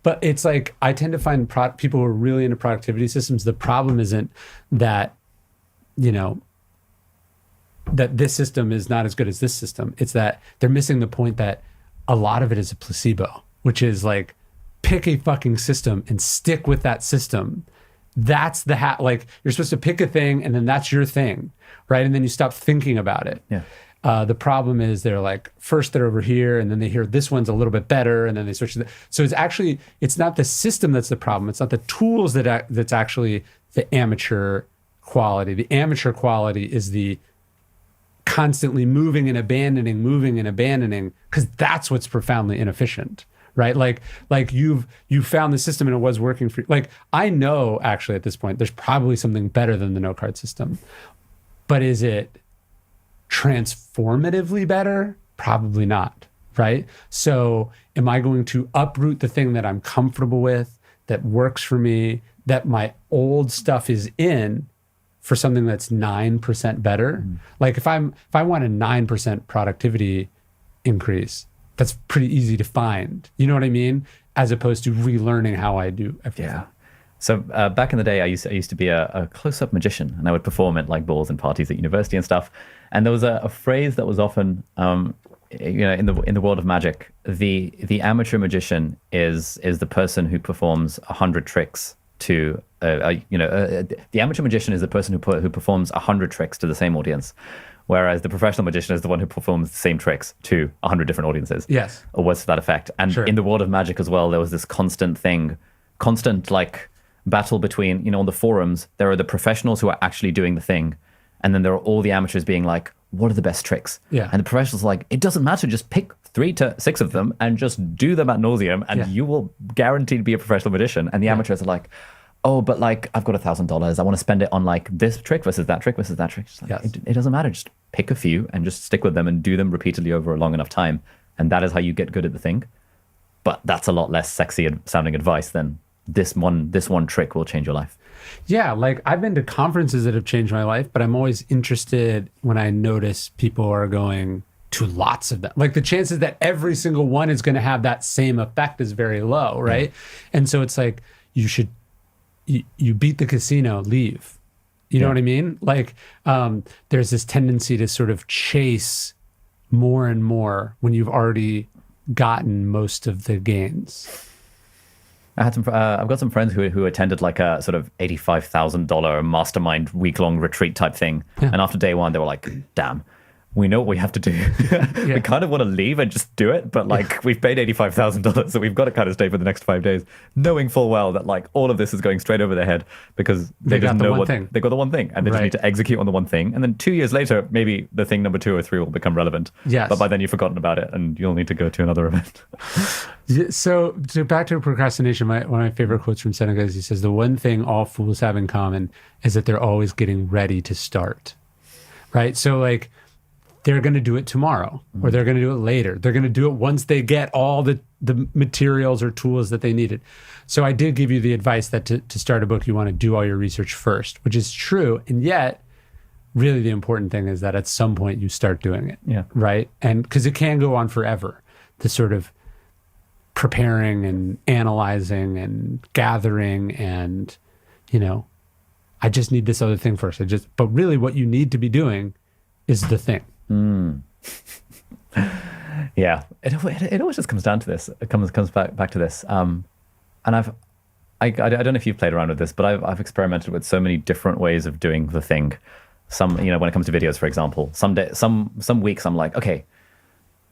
But it's like, I tend to find people who are really into productivity systems, the problem isn't that, that this system is not as good as this system. It's that they're missing the point that a lot of it is a placebo, which is like, pick a fucking system and stick with that system. That's like, you're supposed to pick a thing and then that's your thing, right? And then you stop thinking about it. Yeah. The problem is they're like, first they're over here and then they hear this one's a little bit better and then they switch to so it's not the system that's the problem. It's not the tools that's actually the amateur quality. The amateur quality is the constantly moving and abandoning, because that's what's profoundly inefficient, right? Like you found the system and it was working for you. Like, I know actually at this point, there's probably something better than the note card system, but is it transformatively better? Probably not. right? So am I going to uproot the thing that I'm comfortable with, that works for me, that my old stuff is in, for something that's 9% better? Like if I want a 9% productivity increase, that's pretty easy to find. You know what I mean? As opposed to relearning how I do everything. Yeah. So back in the day, I used to be a close-up magician, and I would perform at like balls and parties at university and stuff. And there was a phrase that was often, in the world of magic, the amateur magician is the person who performs 100 tricks to the amateur magician is the person who performs 100 tricks to the same audience, whereas the professional magician is the one who performs the same tricks to 100 different audiences. Yes. Or words to that effect. And in the world of magic as well, there was this constant like battle between, on the forums, there are the professionals who are actually doing the thing, and then there are all the amateurs being like, what are the best tricks? Yeah. And the professionals are like, it doesn't matter, just pick 3 to 6 of them and just do them ad nauseum, and you will guaranteed be a professional magician. And the amateurs are like, oh, but like, I've got $1,000. I want to spend it on like this trick versus that trick versus that trick. Just like, it doesn't matter. Just pick a few and just stick with them and do them repeatedly over a long enough time. And that is how you get good at the thing. But that's a lot less sexy sounding advice than this one trick will change your life. Yeah, like I've been to conferences that have changed my life, but I'm always interested when I notice people are going to lots of them. Like the chances that every single one is going to have that same effect is very low, right? And so it's like you beat the casino, leave. You know what I mean? Like there's this tendency to sort of chase more and more when you've already gotten most of the gains. I've got some friends who attended like a sort of $85,000 mastermind week-long retreat type thing. Yeah. And after day one, they were like, damn, we know what we have to do. We kind of want to leave and just do it, but like we've paid $85,000, so we've got to kind of stay for the next 5 days, knowing full well that like all of this is going straight over their head because they just know they got the one thing, and they just need to execute on the one thing. And then 2 years later, maybe the thing number 2 or 3 will become relevant. Yes. But by then you've forgotten about it and you'll need to go to another event. So back to procrastination, one of my favorite quotes from Seneca is he says, the one thing all fools have in common is that they're always getting ready to start, right? So like they're going to do it tomorrow or they're going to do it later. They're going to do it once they get all the materials or tools that they needed. So I did give you the advice that to start a book, you want to do all your research first, which is true. And yet really the important thing is that at some point you start doing it. Yeah. Right. And because it can go on forever, the sort of preparing and analyzing and gathering and, I just need this other thing first. But really what you need to be doing is the thing. Yeah. It always just comes down to this. It comes back to this. And I don't know if you've played around with this, but I've experimented with so many different ways of doing the thing. Some, when it comes to videos, for example, some weeks I'm like, okay,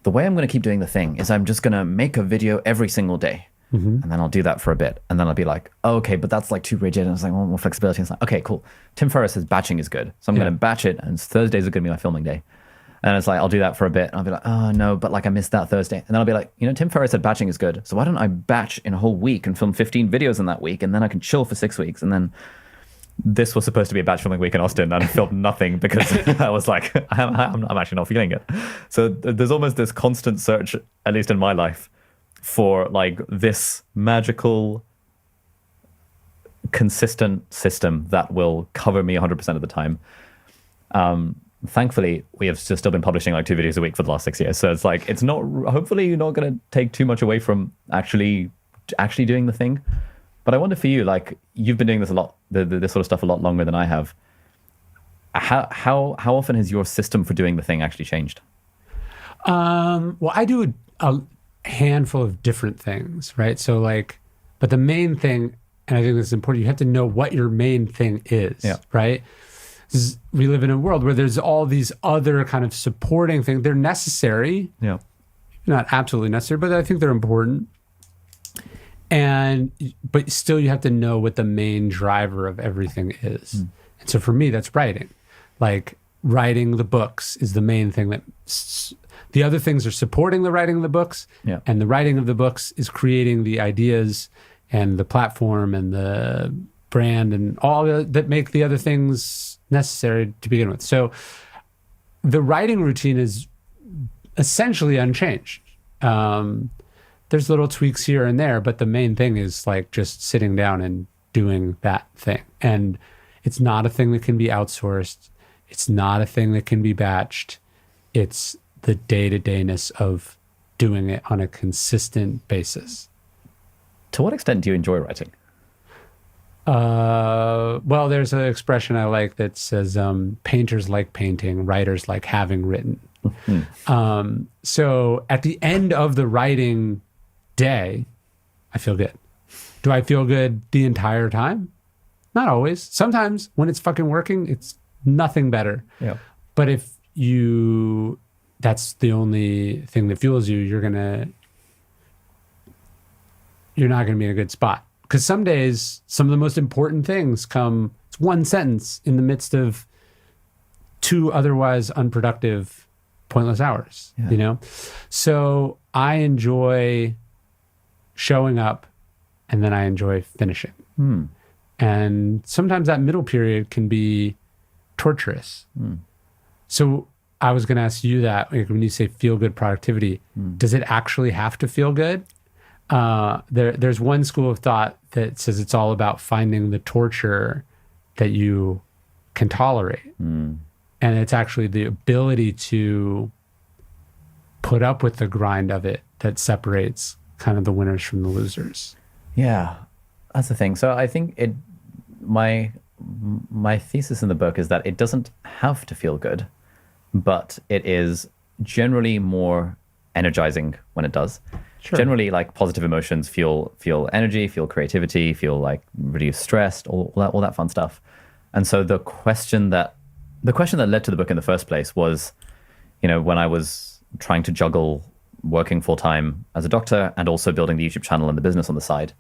the way I'm going to keep doing the thing is I'm just going to make a video every single day. And then I'll do that for a bit. And then I'll be like, oh, okay, but that's like too rigid. And it's like, well, more flexibility. And it's like, okay, cool. Tim Ferriss says batching is good. So I'm going to batch it. And Thursdays are going to be my filming day. And it's like, I'll do that for a bit. And I'll be like, oh, no, but like I missed that Thursday. And then I'll be like, Tim Ferriss said batching is good. So why don't I batch in a whole week and film 15 videos in that week? And then I can chill for 6 weeks. And then this was supposed to be a batch filming week in Austin, and I filmed nothing because I was like, I'm actually not feeling it. So there's almost this constant search, at least in my life, for like this magical, consistent system that will cover me 100% of the time. Thankfully, we have still been publishing like 2 videos a week for the last 6 years. So it's like, it's not, hopefully you're not going to take too much away from actually doing the thing. But I wonder for you, like you've been doing this a lot, this sort of stuff a lot longer than I have. How often has your system for doing the thing actually changed? Well, I do a handful of different things, right? So like, but the main thing, and I think this is important, you have to know what your main thing is, right? We live in a world where there's all these other kind of supporting things. They're necessary, not absolutely necessary, but I think they're important. But still you have to know what the main driver of everything is. And so for me, that's writing. Like writing the books is the main thing the other things are supporting the writing of the books. And the writing of the books is creating the ideas and the platform and the brand and all that make the other things necessary to begin with. So the writing routine is essentially unchanged. There's little tweaks here and there, but the main thing is like just sitting down and doing that thing. And it's not a thing that can be outsourced. It's not a thing that can be batched. It's the day-to-dayness of doing it on a consistent basis. To what extent do you enjoy writing? Well, there's an expression I like that says, painters like painting, writers like having written. So at the end of the writing day, I feel good. Do I feel good the entire time? Not always. Sometimes when it's fucking working, it's nothing better. Yeah. But if that's the only thing that fuels you, you're not going to be in a good spot. Because some days, some of the most important things come, it's one sentence in the midst of 2 otherwise unproductive, pointless hours, you know? So I enjoy showing up, and then I enjoy finishing. And sometimes that middle period can be torturous. So I was going to ask you that, like, when you say feel good productivity, does it actually have to feel good? There's one school of thought that says it's all about finding the torture that you can tolerate. And it's actually the ability to put up with the grind of it that separates kind of the winners from the losers. Yeah, that's the thing. So I think my thesis in the book is that it doesn't have to feel good, but it is generally more energizing when it does. Sure. Generally, like, positive emotions feel energy, feel creativity, feel like reduce stress, all that fun stuff. And so the question that led to the book in the first place was, you know, when I was trying to juggle working full time as a doctor and also building the YouTube channel and the business on the side,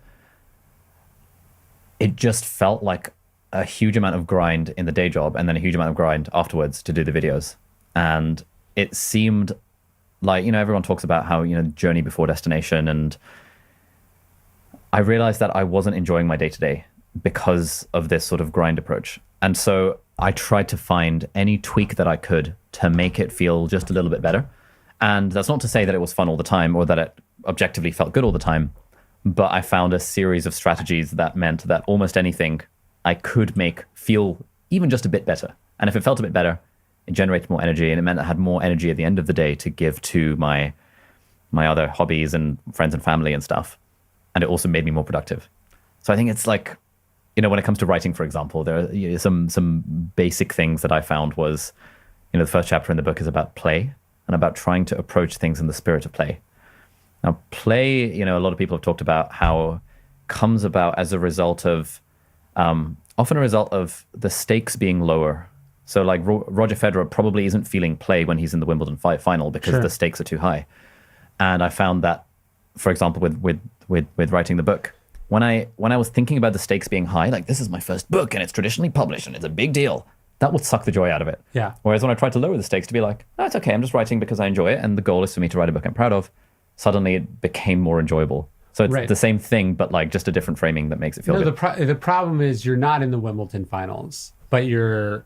it just felt like a huge amount of grind in the day job and then a huge amount of grind afterwards to do the videos. And it seemed like, you know, everyone talks about how, you know, journey before destination. And I realized that I wasn't enjoying my day-to-day because of this sort of grind approach. And so I tried to find any tweak that I could to make it feel just a little bit better. And that's not to say that it was fun all the time or that it objectively felt good all the time, but I found a series of strategies that meant that almost anything I could make feel even just a bit better. And if it felt a bit better, it generated more energy, and it meant I had more energy at the end of the day to give to my other hobbies and friends and family and stuff. And it also made me more productive. So I think it's like, you know, when it comes to writing, for example, there are some basic things that I found was, you know, the first chapter in the book is about play and about trying to approach things in the spirit of play. Now, play, you know, a lot of people have talked about how comes about as a result of, often a result of the stakes being lower. So like Roger Federer probably isn't feeling play when he's in the Wimbledon final because the stakes are too high. And I found that, for example, with writing the book, when I was thinking about the stakes being high, like, this is my first book and it's traditionally published and it's a big deal, that would suck the joy out of it. Yeah. Whereas when I tried to lower the stakes to be like, oh, it's okay, I'm just writing because I enjoy it and the goal is for me to write a book I'm proud of, suddenly it became more enjoyable. So it's the same thing, but like just a different framing that makes it feel good. The problem is you're not in the Wimbledon finals, but you're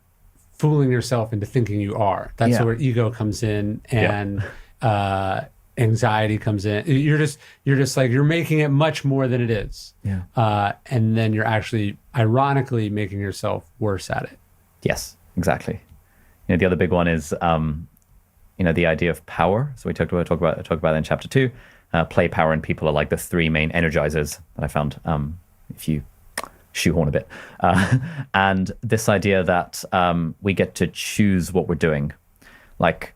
fooling yourself into thinking you are. That's where ego comes in and anxiety comes in. You're just like, you're making it much more than it is. Yeah. And then you're actually ironically making yourself worse at it. Yes, exactly. You know, the other big one is, you know, the idea of power. So we talk about that in chapter 2. Play, power, and people are like the 3 main energizers that I found, if you shoehorn a bit. And this idea that we get to choose what we're doing. Like,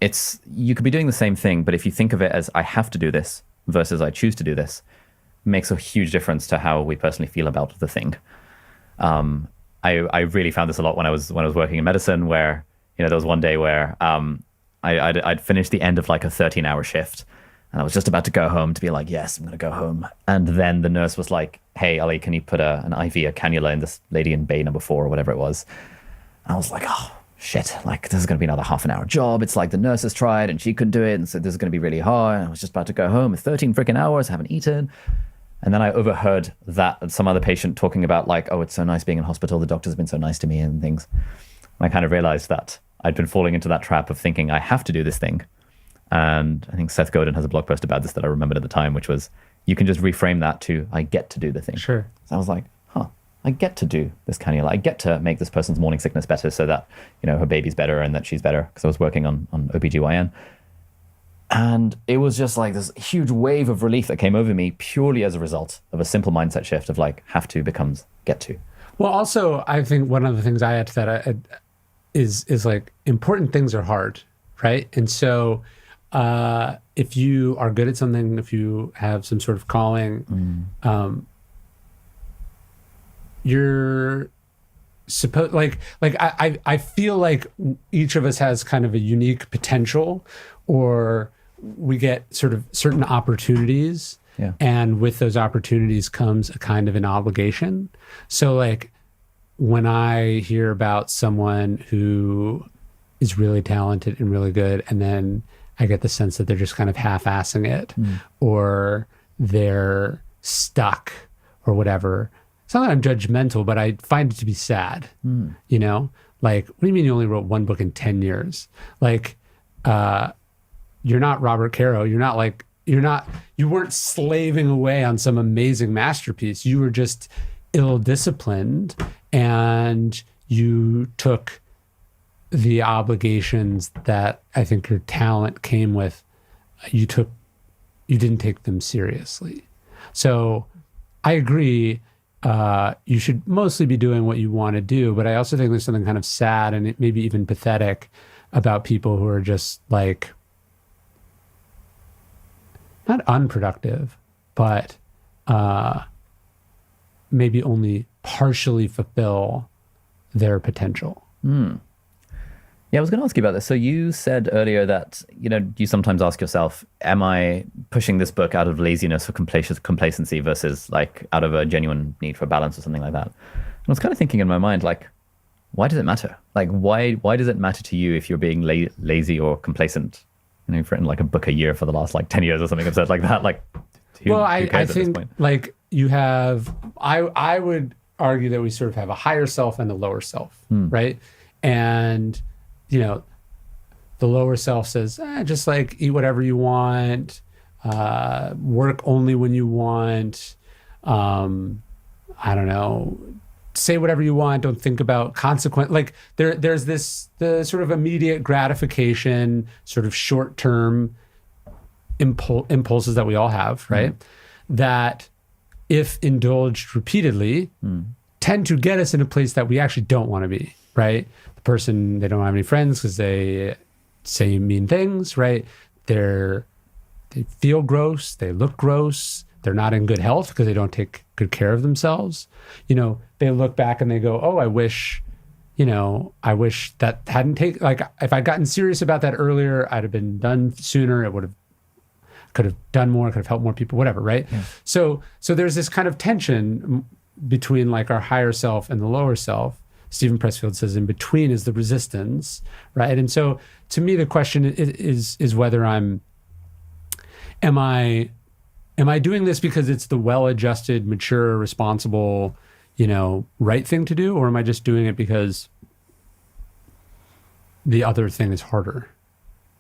you could be doing the same thing, but if you think of it as I have to do this versus I choose to do this, makes a huge difference to how we personally feel about the thing. I really found this a lot when I was working in medicine, where, you know, there was one day where I'd finished the end of like a 13-hour shift, and I was just about to go home to be like, yes, I'm going to go home. And then the nurse was like, hey, Ali, can you put an IV, a cannula in this lady in bay number 4 or whatever it was? And I was like, oh, shit, like, this is going to be another half-an-hour job. It's like the nurse has tried and she couldn't do it, and so this is going to be really hard. And I was just about to go home. It's 13 freaking hours. I haven't eaten. And then I overheard that some other patient talking about like, oh, it's so nice being in hospital. The doctor's been so nice to me and things. And I kind of realized that I'd been falling into that trap of thinking I have to do this thing. And I think Seth Godin has a blog post about this that I remembered at the time, which was, you can just reframe that to, I get to do the thing. Sure. So I was like, I get to do this cannula. I get to make this person's morning sickness better so that, her baby's better and that she's better, because I was working on OBGYN. And it was just like this huge wave of relief that came over me purely as a result of a simple mindset shift of like, have to becomes get to. Well, also, I think one of the things I add to that is like, important things are hard, right? And so if you are good at something, if you have some sort of calling, you're supposed, I feel like each of us has kind of a unique potential, or we get sort of certain opportunities. Yeah. And with those opportunities comes a kind of an obligation. So like, when I hear about someone who is really talented and really good, and then I get the sense that they're just kind of half-assing it, or they're stuck or whatever. It's not that I'm judgmental, but I find it to be sad, Like, what do you mean you only wrote one book in 10 years? Like, you're not Robert Caro. You weren't slaving away on some amazing masterpiece. You were just ill-disciplined, and you took the obligations that I think your talent came with. You didn't take them seriously. So I agree. You should mostly be doing what you want to do, but I also think there's something kind of sad and maybe even pathetic about people who are just like, not unproductive, but maybe only partially fulfill their potential. Yeah, I was going to ask you about this. So you said earlier that, you sometimes ask yourself, am I pushing this book out of laziness or complacency versus like out of a genuine need for balance or something like that? And I was kind of thinking in my mind, like, why does it matter? Like, why does it matter to you if you're being lazy or complacent? You've written like a book a year for the last like 10 years or something absurd like that. Like, who cares at this point? Like you have, I would argue that we sort of have a higher self and a lower self, right? And the lower self says, just like eat whatever you want, work only when you want, I don't know, say whatever you want, don't think about consequence. Like there's the sort of immediate gratification, sort of short-term impulses that we all have, right? That if indulged repeatedly, tend to get us in a place that we actually don't want to be, right? The person, they don't have any friends because they say mean things, right? They feel gross, they look gross, they're not in good health because they don't take good care of themselves. They look back and they go, oh, I wish that hadn't taken, like if I'd gotten serious about that earlier, I'd have been done sooner. It could have done more, could have helped more people, whatever, right? Yeah. So there's this kind of tension between like our higher self and the lower self. Stephen Pressfield says in between is the resistance, right? And so to me, the question is whether am I doing this because it's the well-adjusted, mature, responsible, right thing to do? Or am I just doing it because the other thing is harder?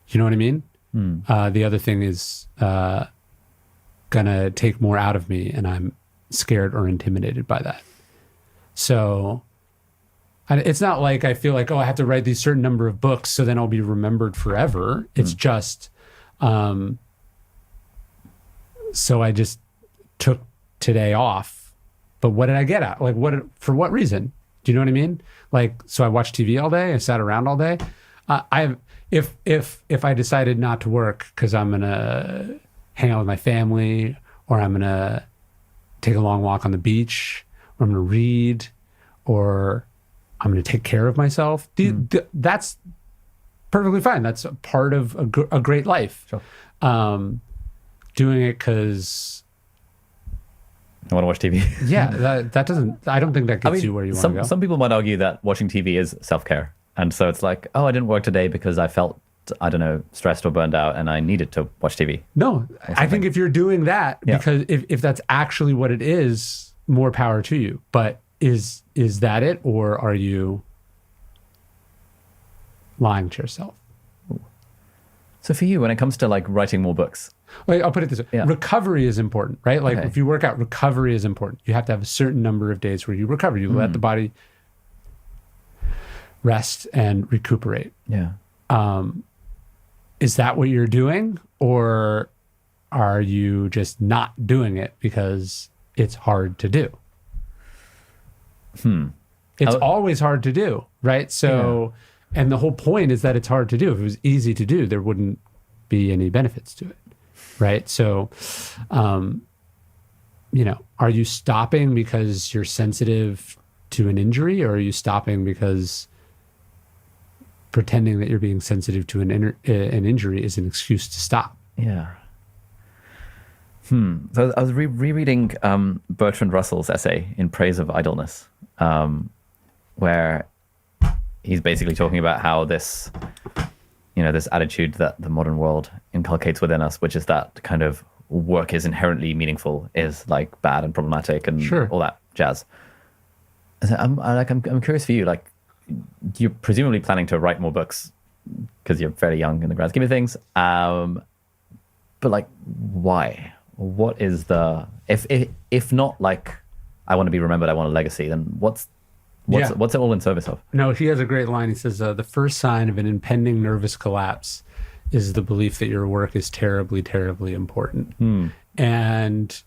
You know what I mean? The other thing is gonna take more out of me, and I'm scared or intimidated by that. So it's not like I feel like, oh, I have to write these certain number of books so then I'll be remembered forever. It's just, so I just took today off. But what did I get at? Like, for what reason? Do you know what I mean? Like, so I watched TV all day. I sat around all day. If I decided not to work because I'm gonna hang out with my family, or I'm gonna take a long walk on the beach, or I'm gonna read, or I'm gonna take care of myself, that's perfectly fine. That's a part of a great life. Sure. Doing it because I want to watch TV. Yeah, that doesn't. I don't think that gets you where you want to go. Some people might argue that watching TV is self-care, and so it's like, oh, I didn't work today because I felt, I don't know, stressed or burned out, and I needed to watch TV. No, I think if you're doing that, because if that's actually what it is, more power to you. But is that it, or are you lying to yourself? So for you, when it comes to like writing more books, Like, I'll put it this way. Yeah. Recovery is important, right? Like Okay. if you work out, recovery is important. You have to have a certain number of days where you recover. You let the body rest and recuperate. yeah. Is that what you're doing? Or are you just not doing it because it's hard to do? It's always hard to do, right? So, and the whole point is that it's hard to do. If it was easy to do, there wouldn't be any benefits to it, right? So, you know, are you stopping because you're sensitive to an injury, or are you stopping because pretending that you're being sensitive to an injury is an excuse to stop? Yeah. So I was rereading Bertrand Russell's essay in praise of idleness, where he's basically talking about how this, you know, this attitude that the modern world inculcates within us, which is that kind of work is inherently meaningful, is like bad and problematic and all that jazz. So I'm curious for you, like, you're presumably planning to write more books because you're fairly young in the grand scheme of things. But like, why? What is the, if not like, I want to be remembered, I want a legacy, then what's it all in service of? No, he has a great line. He says, the first sign of an impending nervous collapse is the belief that your work is terribly, terribly important. And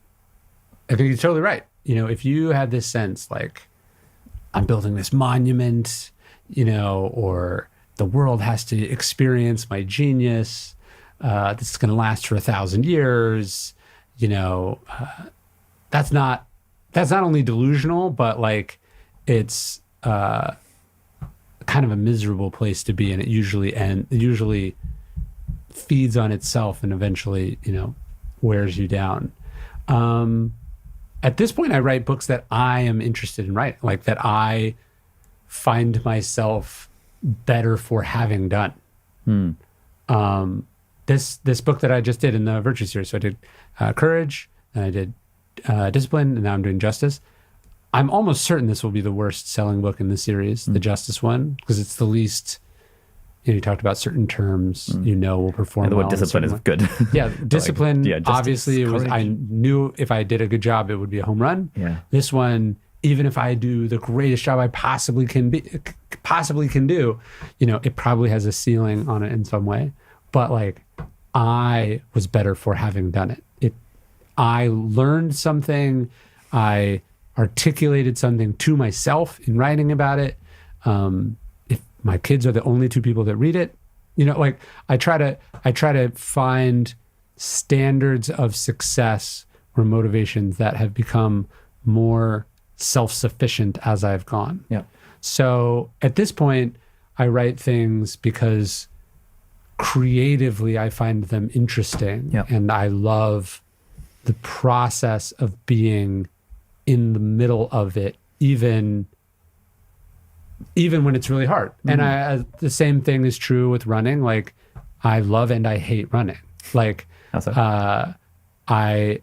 I think he's totally right. You know, if you had this sense like, I'm building this monument, you know, or the world has to experience my genius, this is going to last for 1,000 years, you know, that's not only delusional, but like it's kind of a miserable place to be, and it usually feeds on itself and eventually, you know, wears you down. At this point, I write books that I am interested in writing, like that I find myself better for having done. This book that I just did in the Virtue series, so I did Courage, and I did Discipline, and now I'm doing Justice. I'm almost certain this will be the worst selling book in the series, the Justice one, because it's the least, you know, you talked about certain terms, you know, will perform The well. word discipline is good. Yeah, discipline, like, obviously, courage. I knew if I did a good job, it would be a home run. Yeah. This one, even if I do the greatest job I possibly can do, you know, it probably has a ceiling on it in some way. But like, I was better for having done it. I learned something. I articulated something to myself in writing about it. If my kids are the only two people that read it, you know, like I try to find standards of success or motivations that have become more self-sufficient as I've gone. Yeah. So at this point, I write things because creatively I find them interesting. Yeah. And I love the process of being in the middle of it, even when it's really hard. And the same thing is true with running. Like, I love and I hate running. Like, I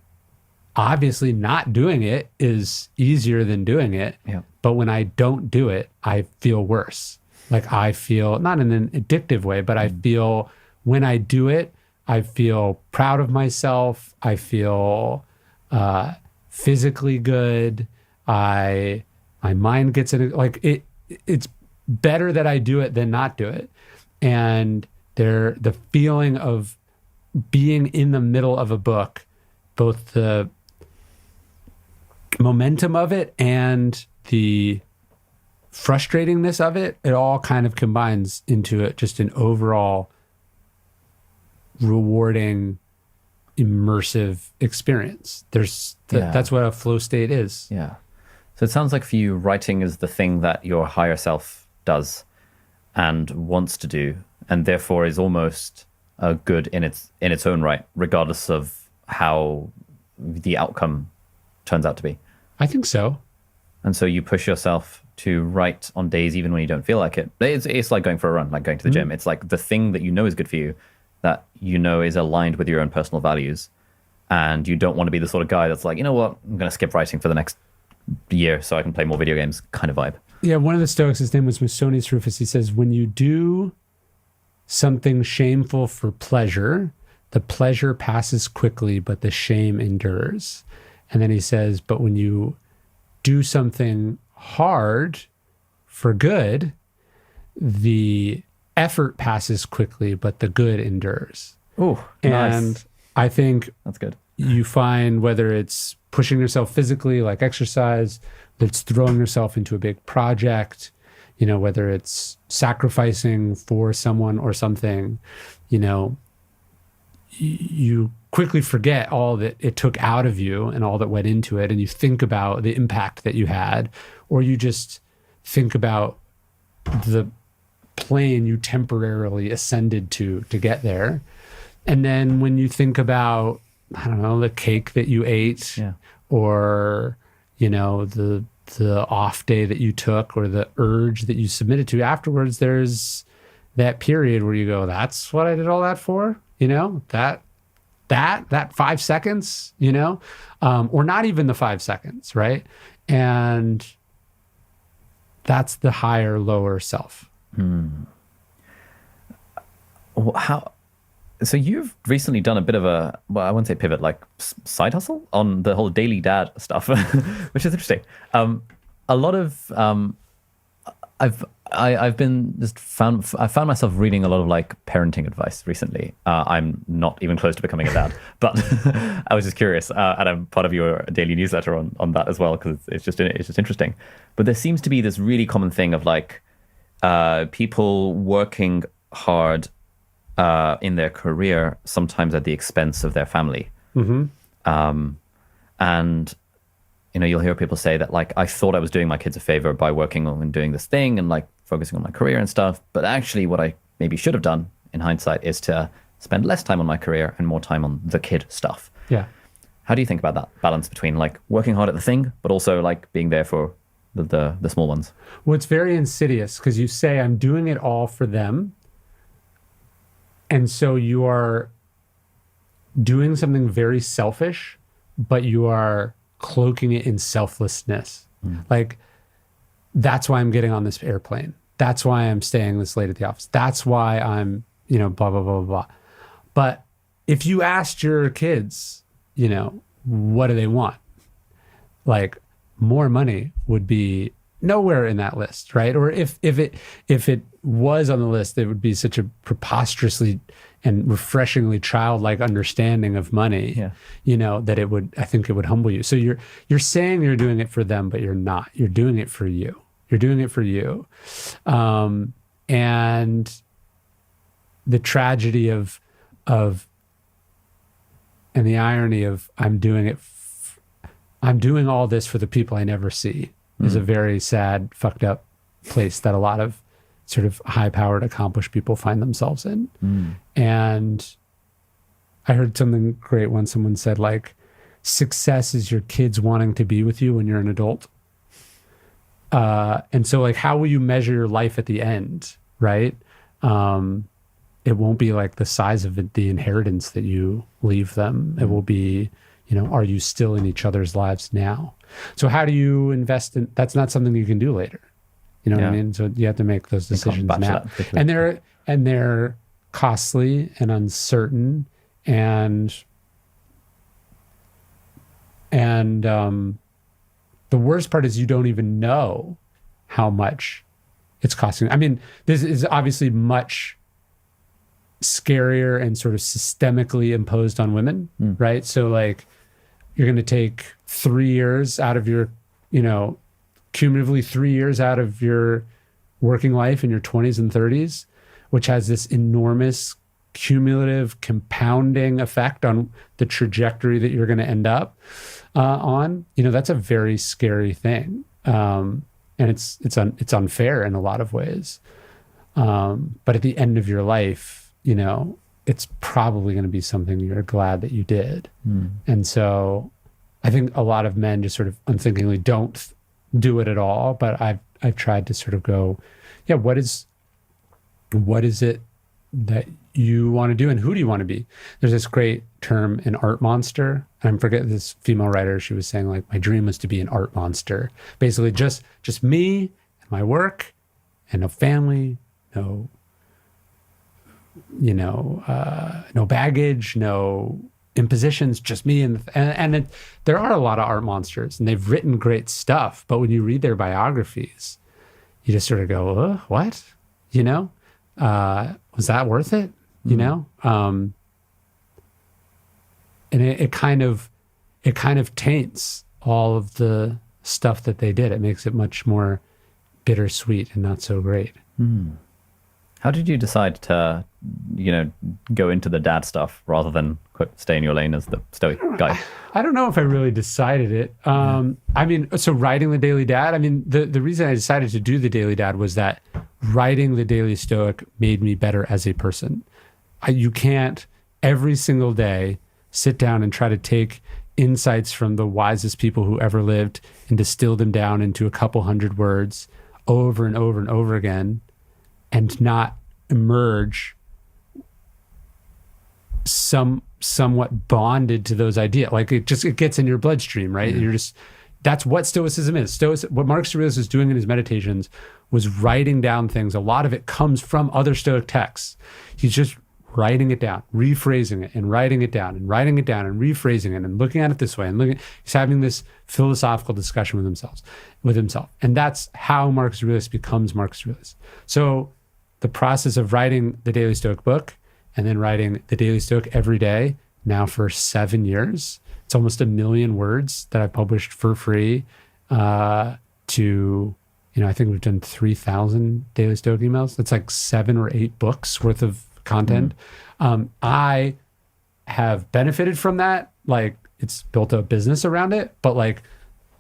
obviously not doing it is easier than doing it. Yeah. But when I don't do it, I feel worse. Like, I feel not in an addictive way, but I feel when I do it, I feel proud of myself. I feel physically good. My mind gets in it. Like, it's better that I do it than not do it. And the feeling of being in the middle of a book, both the momentum of it and the frustratingness of it, it all kind of combines into it, just an overall rewarding, immersive experience. That's what a flow state is. Yeah. So it sounds like for you, writing is the thing that your higher self does and wants to do, and therefore is almost good in its own right, regardless of how the outcome turns out to be. I think so. And so you push yourself to write on days even when you don't feel like it. It's like going for a run, like going to the gym. It's like the thing that you know is good for you, that you know is aligned with your own personal values. And you don't want to be the sort of guy that's like, you know what, I'm going to skip writing for the next year so I can play more video games kind of vibe. Yeah, one of the Stoics, his name was Musonius Rufus, he says, when you do something shameful for pleasure, the pleasure passes quickly, but the shame endures. And then he says, but when you do something hard for good, the effort passes quickly, but the good endures. Oh, and nice. I think that's good. You find whether it's pushing yourself physically, like exercise, whether it's throwing yourself into a big project, whether it's sacrificing for someone or something, you quickly forget all that it took out of you and all that went into it. And you think about the impact that you had, or you just think about the plane you temporarily ascended to get there. And then when you think about, I don't know, the cake that you ate, or, the off day that you took, or the urge that you submitted to afterwards, there's that period where you go, that's what I did all that for? That 5 seconds, or not even the 5 seconds, right? And that's the higher, lower self. So you've recently done a bit of a, well, I wouldn't say pivot, like side hustle on the whole daily dad stuff, which is interesting. A lot of, I've been I found myself reading a lot of like parenting advice recently. I'm not even close to becoming a dad, but I was just curious, and I'm part of your daily newsletter on that as well, because it's just interesting. But there seems to be this really common thing of like people working hard in their career, sometimes at the expense of their family. And you'll hear people say that, like, I thought I was doing my kids a favor by working on and doing this thing and like focusing on my career and stuff, but actually what I maybe should have done in hindsight is to spend less time on my career and more time on the kid stuff. Yeah. How do you think about that balance between like working hard at the thing, but also like being there for the small ones? Well, it's very insidious, because you say, I'm doing it all for them. And so you are doing something very selfish, but you are cloaking it in selflessness. Like, that's why I'm getting on this airplane. That's why I'm staying this late at the office. That's why I'm, blah, blah, blah, blah, blah. But if you asked your kids, what do they want? Like, more money would be nowhere in that list, right? Or if it was on the list, it would be such a preposterously and refreshingly childlike understanding of money, that I think it would humble you. So you're saying you're doing it for them, but you're not. You're doing it for you. You're doing it for you. And the tragedy of and the irony of I'm doing all this for the people I never see is a very sad, fucked up place that a lot of sort of high-powered, accomplished people find themselves in. And I heard something great once. Someone said, like, success is your kids wanting to be with you when you're an adult. And so, like, how will you measure your life at the end, right? It won't be like the size of the inheritance that you leave them. It will be, are you still in each other's lives now? So how do you invest in, that's not something you can do later. You know what I mean? So you have to make those decisions now. And they're costly and uncertain and the worst part is you don't even know how much it's costing. I mean, this is obviously much scarier and sort of systemically imposed on women, right? So like you're going to take 3 years out of your, cumulatively 3 years out of your working life in your 20s and 30s, which has this enormous cumulative compounding effect on the trajectory that you're going to end up on. That's a very scary thing. And it's unfair in a lot of ways. But at the end of your life, it's probably going to be something you're glad that you did. And so I think a lot of men just sort of unthinkingly don't do it at all. But I've tried to sort of go, what is it that you want to do and who do you want to be? There's this great term, an art monster. I forget this female writer, she was saying like, my dream was to be an art monster. Basically just me and my work and no family, no no baggage, no impositions, just me. There are a lot of art monsters, and they've written great stuff. But when you read their biographies, you just sort of go, what? Was that worth it? And it kind of taints all of the stuff that they did. It makes it much more bittersweet and not so great. How did you decide to, go into the dad stuff rather than stay in your lane as the Stoic guy? I don't know if I really decided it. So writing the Daily Dad, the reason I decided to do the Daily Dad was that writing the Daily Stoic made me better as a person. You can't every single day sit down and try to take insights from the wisest people who ever lived and distill them down into a couple hundred words over and over and over again and not emerge somewhat bonded to those ideas. Like it gets in your bloodstream, right? Yeah. That's what Stoicism is. What Marcus Aurelius is doing in his meditations was writing down things. A lot of it comes from other Stoic texts. He's just writing it down, rephrasing it, and writing it down, and writing it down, and rephrasing it, and looking at it this way, and he's having this philosophical discussion with himself. And that's how Marcus Aurelius becomes Marcus Aurelius. So the process of writing the Daily Stoic book and then writing the Daily Stoic every day, now for 7 years, it's almost 1 million words that I've published for free I think we've done 3,000 Daily Stoic emails. That's like 7 or 8 books worth of content. I have benefited from that. Like it's built a business around it. But like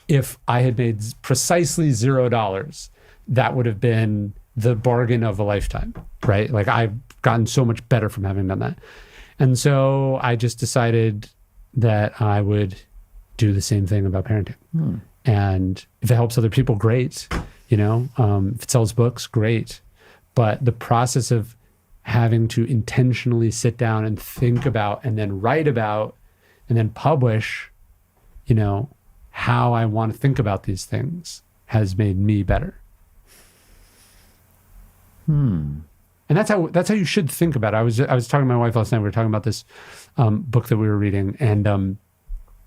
if I had made precisely $0, that would have been the bargain of a lifetime, right? Like I've gotten so much better from having done that. And so I just decided that I would do the same thing about parenting. And if it helps other people, great. If it sells books, great. But the process of having to intentionally sit down and think about and then write about and then publish, how I want to think about these things has made me better. And that's how you should think about it. I was talking to my wife last night. We were talking about this book that we were reading, and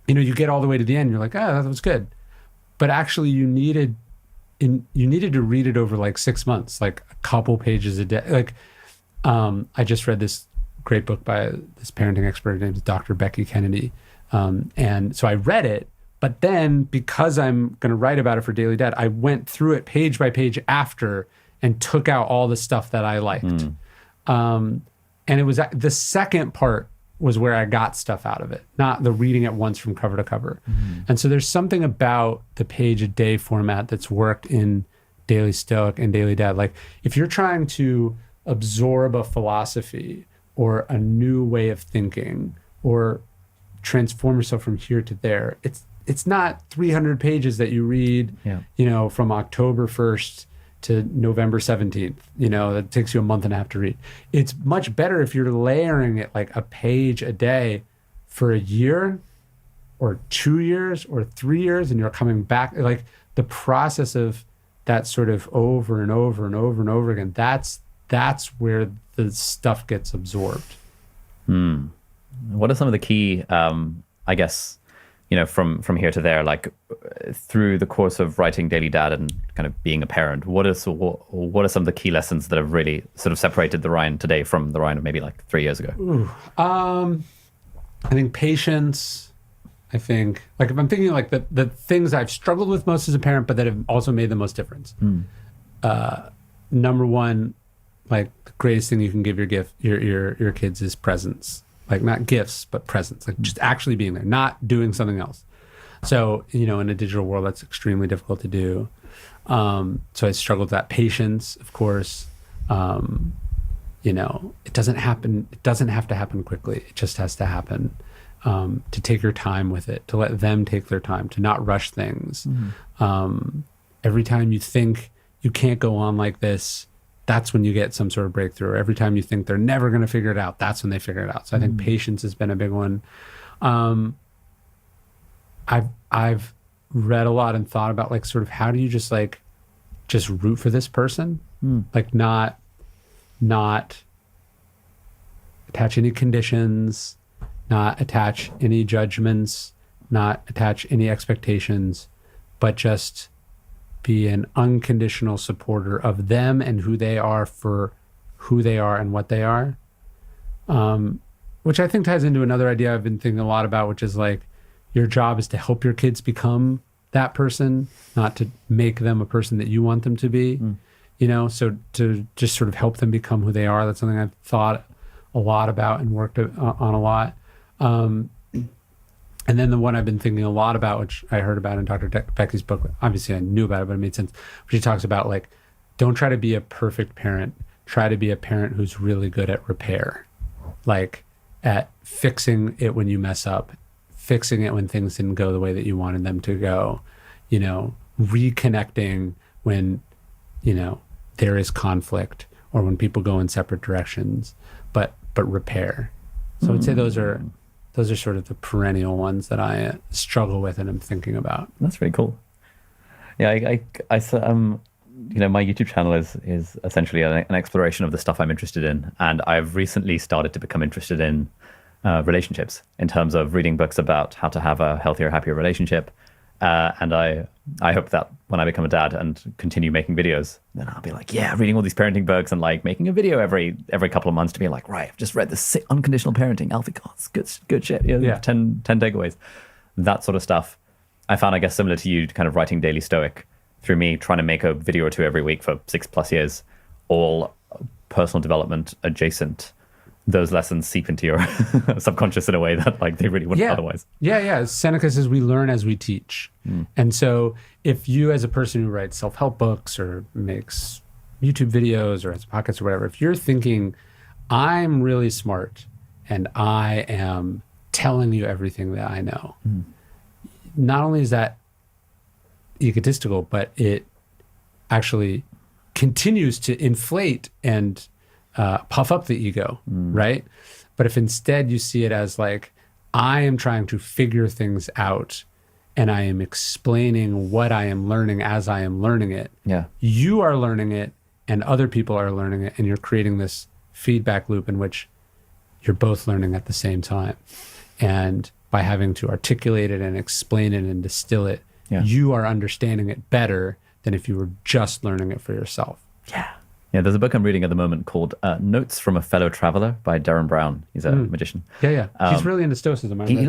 you get all the way to the end. You're like, that was good, but actually you needed to read it over like 6 months, like a couple pages a day. Like I just read this great book by this parenting expert named Dr. Becky Kennedy, and so I read it. But then because I'm going to write about it for Daily Dad, I went through it page by page after and took out all the stuff that I liked. And it was the second part was where I got stuff out of it, not the reading at once from cover to cover. And so there's something about the page a day format that's worked in Daily Stoic and Daily Dad. Like if you're trying to absorb a philosophy or a new way of thinking or transform yourself from here to there, it's not 300 pages that you read, from October 1st to November 17th, that takes you a month and a half to read. It's much better if you're layering it like a page a day for a year or 2 years or 3 years, and you're coming back. Like the process of that sort of over and over and over and over again, that's where the stuff gets absorbed. What are some of the key, from here to there, like through the course of writing Daily Dad and kind of being a parent, what are some of the key lessons that have really sort of separated the Ryan today from the Ryan of maybe like 3 years ago? I think patience. I think like if I'm thinking like the things I've struggled with most as a parent, but that have also made the most difference. Number one, like the greatest thing you can give your kids is presence. Like not gifts, but presence, like just actually being there, not doing something else. So, in a digital world, that's extremely difficult to do. So I struggled with that. Patience, of course. It doesn't happen. It doesn't have to happen quickly. It just has to happen. To take your time with it, to let them take their time, to not rush things. Every time you think you can't go on like this, that's when you get some sort of breakthrough. Every time you think they're never going to figure it out, that's when they figure it out. So I think patience has been a big one. I've read a lot and thought about like sort of how do you just root for this person, like not attach any conditions, not attach any judgments, not attach any expectations, but just be an unconditional supporter of them and who they are for who they are and what they are. Which I think ties into another idea I've been thinking a lot about, which is like your job is to help your kids become that person, not to make them a person that you want them to be. You know, so to just sort of help them become who they are. That's something I've thought a lot about and worked on a lot. And then the one I've been thinking a lot about, which I heard about in Dr. Becky's book, obviously I knew about it, but it made sense. She talks about like, don't try to be a perfect parent. Try to be a parent who's really good at repair, like at fixing it when you mess up, fixing it when things didn't go the way that you wanted them to go, you know, reconnecting when, you know, there is conflict or when people go in separate directions, but repair. So I'd say those are sort of the perennial ones that I struggle with and I'm thinking about. That's really cool. Yeah, I you know, my YouTube channel is essentially an exploration of the stuff I'm interested in, and I've recently started to become interested in relationships in terms of reading books about how to have a healthier, happier relationship. And I hope that when I become a dad and continue making videos, then I'll be like, yeah, reading all these parenting books and like making a video every couple of months to be like, right, I've just read this unconditional parenting, Alfie Cott's good shit. Yeah. 10 takeaways, that sort of stuff. I found, I guess, similar to you, kind of writing daily Stoic through me trying to make a video or two every week for 6+ years, all personal development adjacent. Those lessons seep into your subconscious in a way that like they really wouldn't otherwise. Yeah. Seneca says we learn as we teach. And so if you as a person who writes self-help books or makes YouTube videos or has podcasts or whatever, if you're thinking, I'm really smart and I am telling you everything that I know, not only is that egotistical, but it actually continues to inflate and puff up the ego, right? But if instead you see it as like, I am trying to figure things out and I am explaining what I am learning as I am learning it. Yeah. You are learning it and other people are learning it, and you're creating this feedback loop in which you're both learning at the same time. And by having to articulate it and explain it and distill it, you are understanding it better than if you were just learning it for yourself. Yeah, there's a book I'm reading at the moment called Notes from a Fellow Traveler by Darren Brown. He's a magician. He's really into Stoicism. He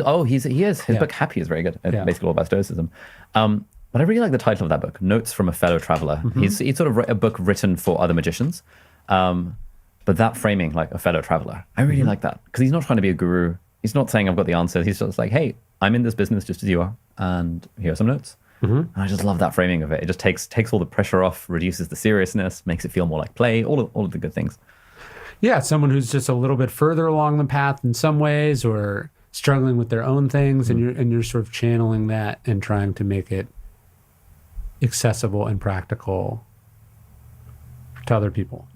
is. His book Happy is very good. It's basically all about Stoicism. But I really like the title of that book, Notes from a Fellow Traveler. He's sort of a book written for other magicians. But that framing, like a fellow traveler, I really like that. Because he's not trying to be a guru. He's not saying I've got the answers. He's just like, hey, I'm in this business just as you are. And here are some notes. And I just love that framing of it. It just takes all the pressure off, reduces the seriousness, makes it feel more like play, all of the good things. Yeah, someone who's just a little bit further along the path in some ways, or struggling with their own things, and you're sort of channeling that and trying to make it accessible and practical to other people.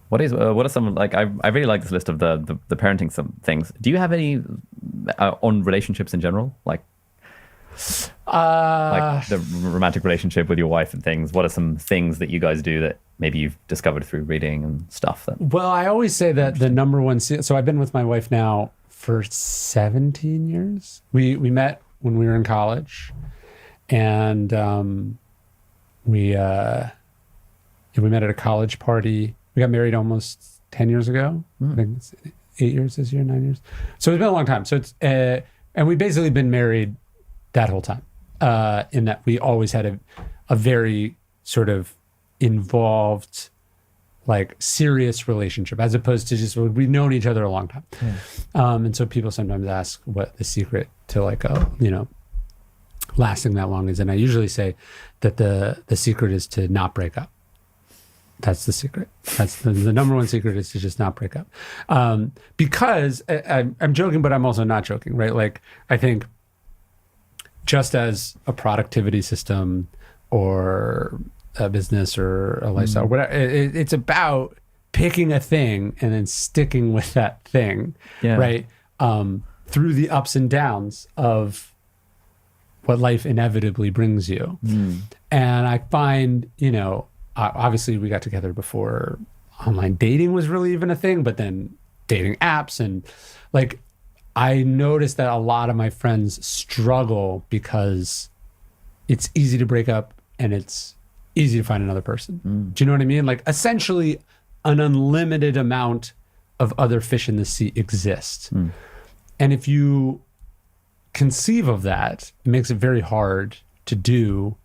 What are some, like, I really like this list of the parenting some things. Do you have any on relationships in general, like the romantic relationship with your wife and things? What are some things that you guys do that maybe you've discovered through reading and stuff? Well, I always say that the number one, so I've been with my wife now for 17 years. We met when we were in college, and we met at a college party. We got married almost 10 years ago. I think it's 8 years this year, 9 years. So it's been a long time. So it's and we've basically been married that whole time, in that we always had a very sort of involved, like, serious relationship, as opposed to just, we've known each other a long time. And so people sometimes ask what the secret to, like, lasting that long is. And I usually say that the secret is to not break up. That's the secret. That's the number one secret, is to just not break up. Because I'm joking, but I'm also not joking, right? Like, I think just as a productivity system or a business or a lifestyle, whatever, it's about picking a thing and then sticking with that thing, right? Through the ups and downs of what life inevitably brings you. And I find, obviously we got together before online dating was really even a thing, but then dating apps. And like, I noticed that a lot of my friends struggle because it's easy to break up and it's easy to find another person. Do you know what I mean? Like, essentially an unlimited amount of other fish in the sea exists. And if you conceive of that, it makes it very hard to do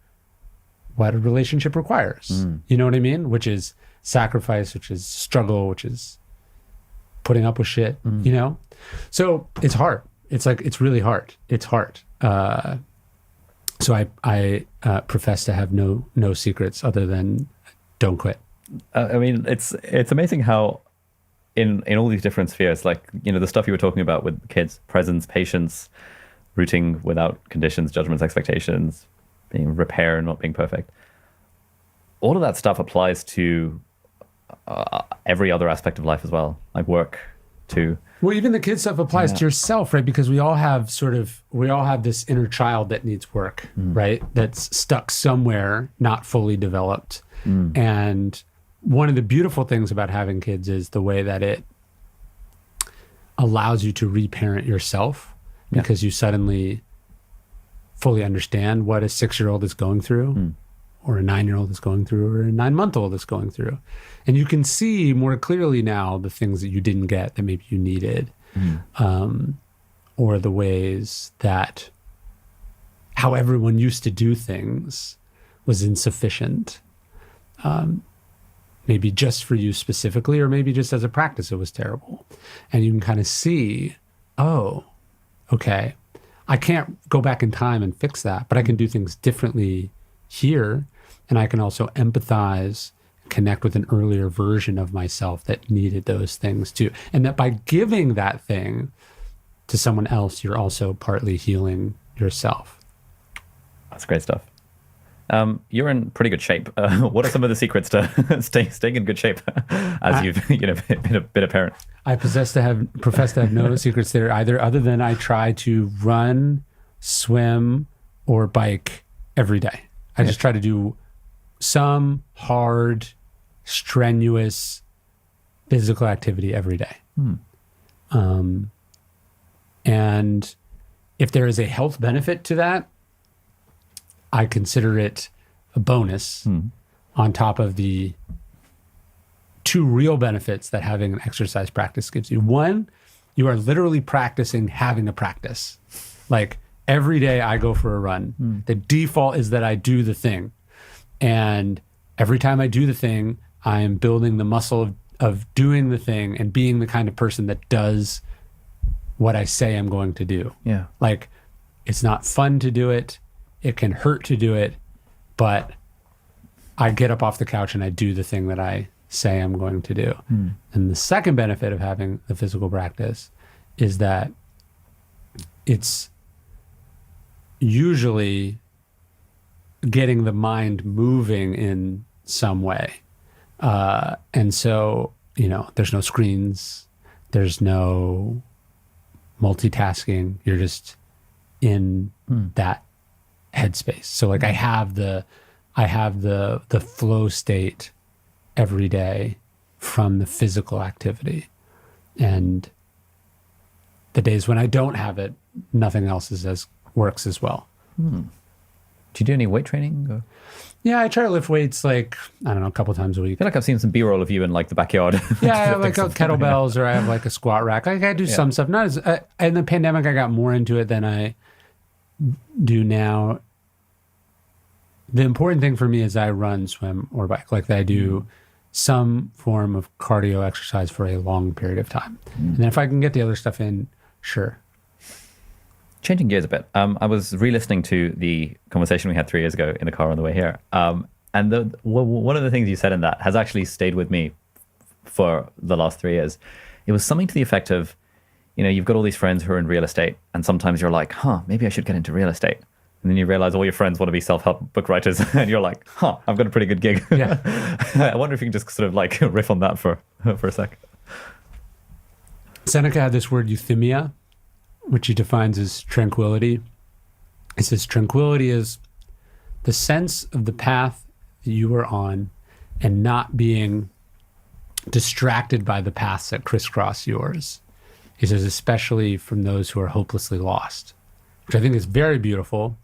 what a relationship requires. You know what I mean? Which is sacrifice, which is struggle, which is putting up with shit, you know? So it's hard. It's like, it's really hard. It's hard. So I profess to have no secrets other than don't quit. I mean, it's amazing how in all these different spheres, like, you know, the stuff you were talking about with kids, presence, patience, rooting without conditions, judgments, expectations, being repair and not being perfect. All of that stuff applies to every other aspect of life as well, like work too. Well, even the kid stuff applies to yourself, right? Because we all have this inner child that needs work, right? That's stuck somewhere, not fully developed. And one of the beautiful things about having kids is the way that it allows you to reparent yourself, because you suddenly fully understand what a 6-year-old is going through, or a 9-year-old is going through, or a 9-month-old is going through. And you can see more clearly now the things that you didn't get that maybe you needed, or the ways that how everyone used to do things was insufficient. Maybe just for you specifically, or maybe just as a practice, it was terrible. And you can kind of see, oh, okay, I can't go back in time and fix that, but I can do things differently here. And I can also empathize, connect with an earlier version of myself that needed those things too. And that by giving that thing to someone else, you're also partly healing yourself. That's great stuff. You're in pretty good shape. What are some of the secrets to staying in good shape as you've been a parent? I profess to have no secrets there either, other than I try to run, swim, or bike every day. I just try to do some hard, strenuous physical activity every day. And if there is a health benefit to that, I consider it a bonus on top of the 2 real benefits that having an exercise practice gives you. One, you are literally practicing having a practice. Like, every day I go for a run. The default is that I do the thing. And every time I do the thing, I am building the muscle of doing the thing and being the kind of person that does what I say I'm going to do. Yeah. Like, it's not fun to do it. It can hurt to do it, but I get up off the couch and I do the thing that I say I'm going to do. And the second benefit of having the physical practice is that it's usually getting the mind moving in some way. And so, you know, there's no screens, there's no multitasking. You're just in that headspace. So like I have the flow state every day from the physical activity. And the days when I don't have it, nothing else works as well. Do you do any weight training? Or? Yeah, I try to lift weights like, I don't know, a couple times a week. I feel like I've seen some B-roll of you in like the backyard. Yeah, I have like kettlebells, or I have like a squat rack. Like, I do some stuff. Not as in the pandemic, I got more into it than I do now. The important thing for me is I run, swim, or bike. Like, I do some form of cardio exercise for a long period of time. And then if I can get the other stuff in, sure. Changing gears a bit, I was re-listening to the conversation we had 3 years ago in the car on the way here. And one of the things you said in that has actually stayed with me for the last 3 years. It was something to the effect of, you know, you've got all these friends who are in real estate, and sometimes you're like, maybe I should get into real estate. And then you realize all your friends want to be self-help book writers, and you're like, I've got a pretty good gig. Yeah. I wonder if you can just sort of like riff on that for a sec. Seneca had this word euthymia, which he defines as tranquility. He says tranquility is the sense of the path that you are on and not being distracted by the paths that crisscross yours. He says, especially from those who are hopelessly lost, which I think is very beautiful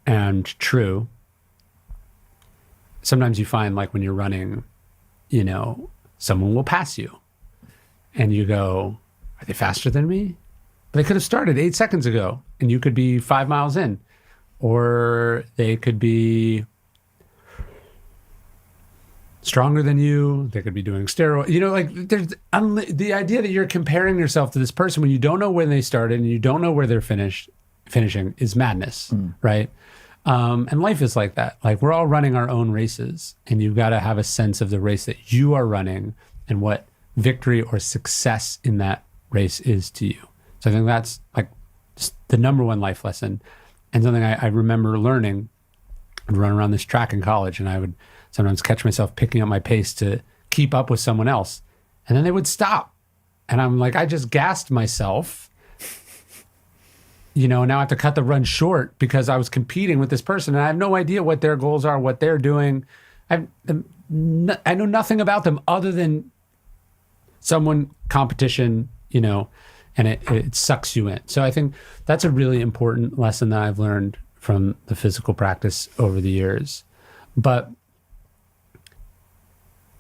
and true. Sometimes you find, like, when you're running, someone will pass you and you go, are they faster than me? But they could have started 8 seconds ago and you could be 5 miles in, or they could be stronger than you. They could be doing steroids. There's the idea that you're comparing yourself to this person when you don't know when they started and you don't know where they're finishing is madness, right? And life is like that. Like, we're all running our own races, and you've got to have a sense of the race that you are running and what victory or success in that race is to you. So I think that's like just the number one life lesson, and something I remember learning. I'd run around this track in college, and I would sometimes catch myself picking up my pace to keep up with someone else, and then they would stop, and I'm like, I just gassed myself. Now I have to cut the run short because I was competing with this person and I have no idea what their goals are, what they're doing. I know nothing about them other than competition, and it sucks you in. So I think that's a really important lesson that I've learned from the physical practice over the years. But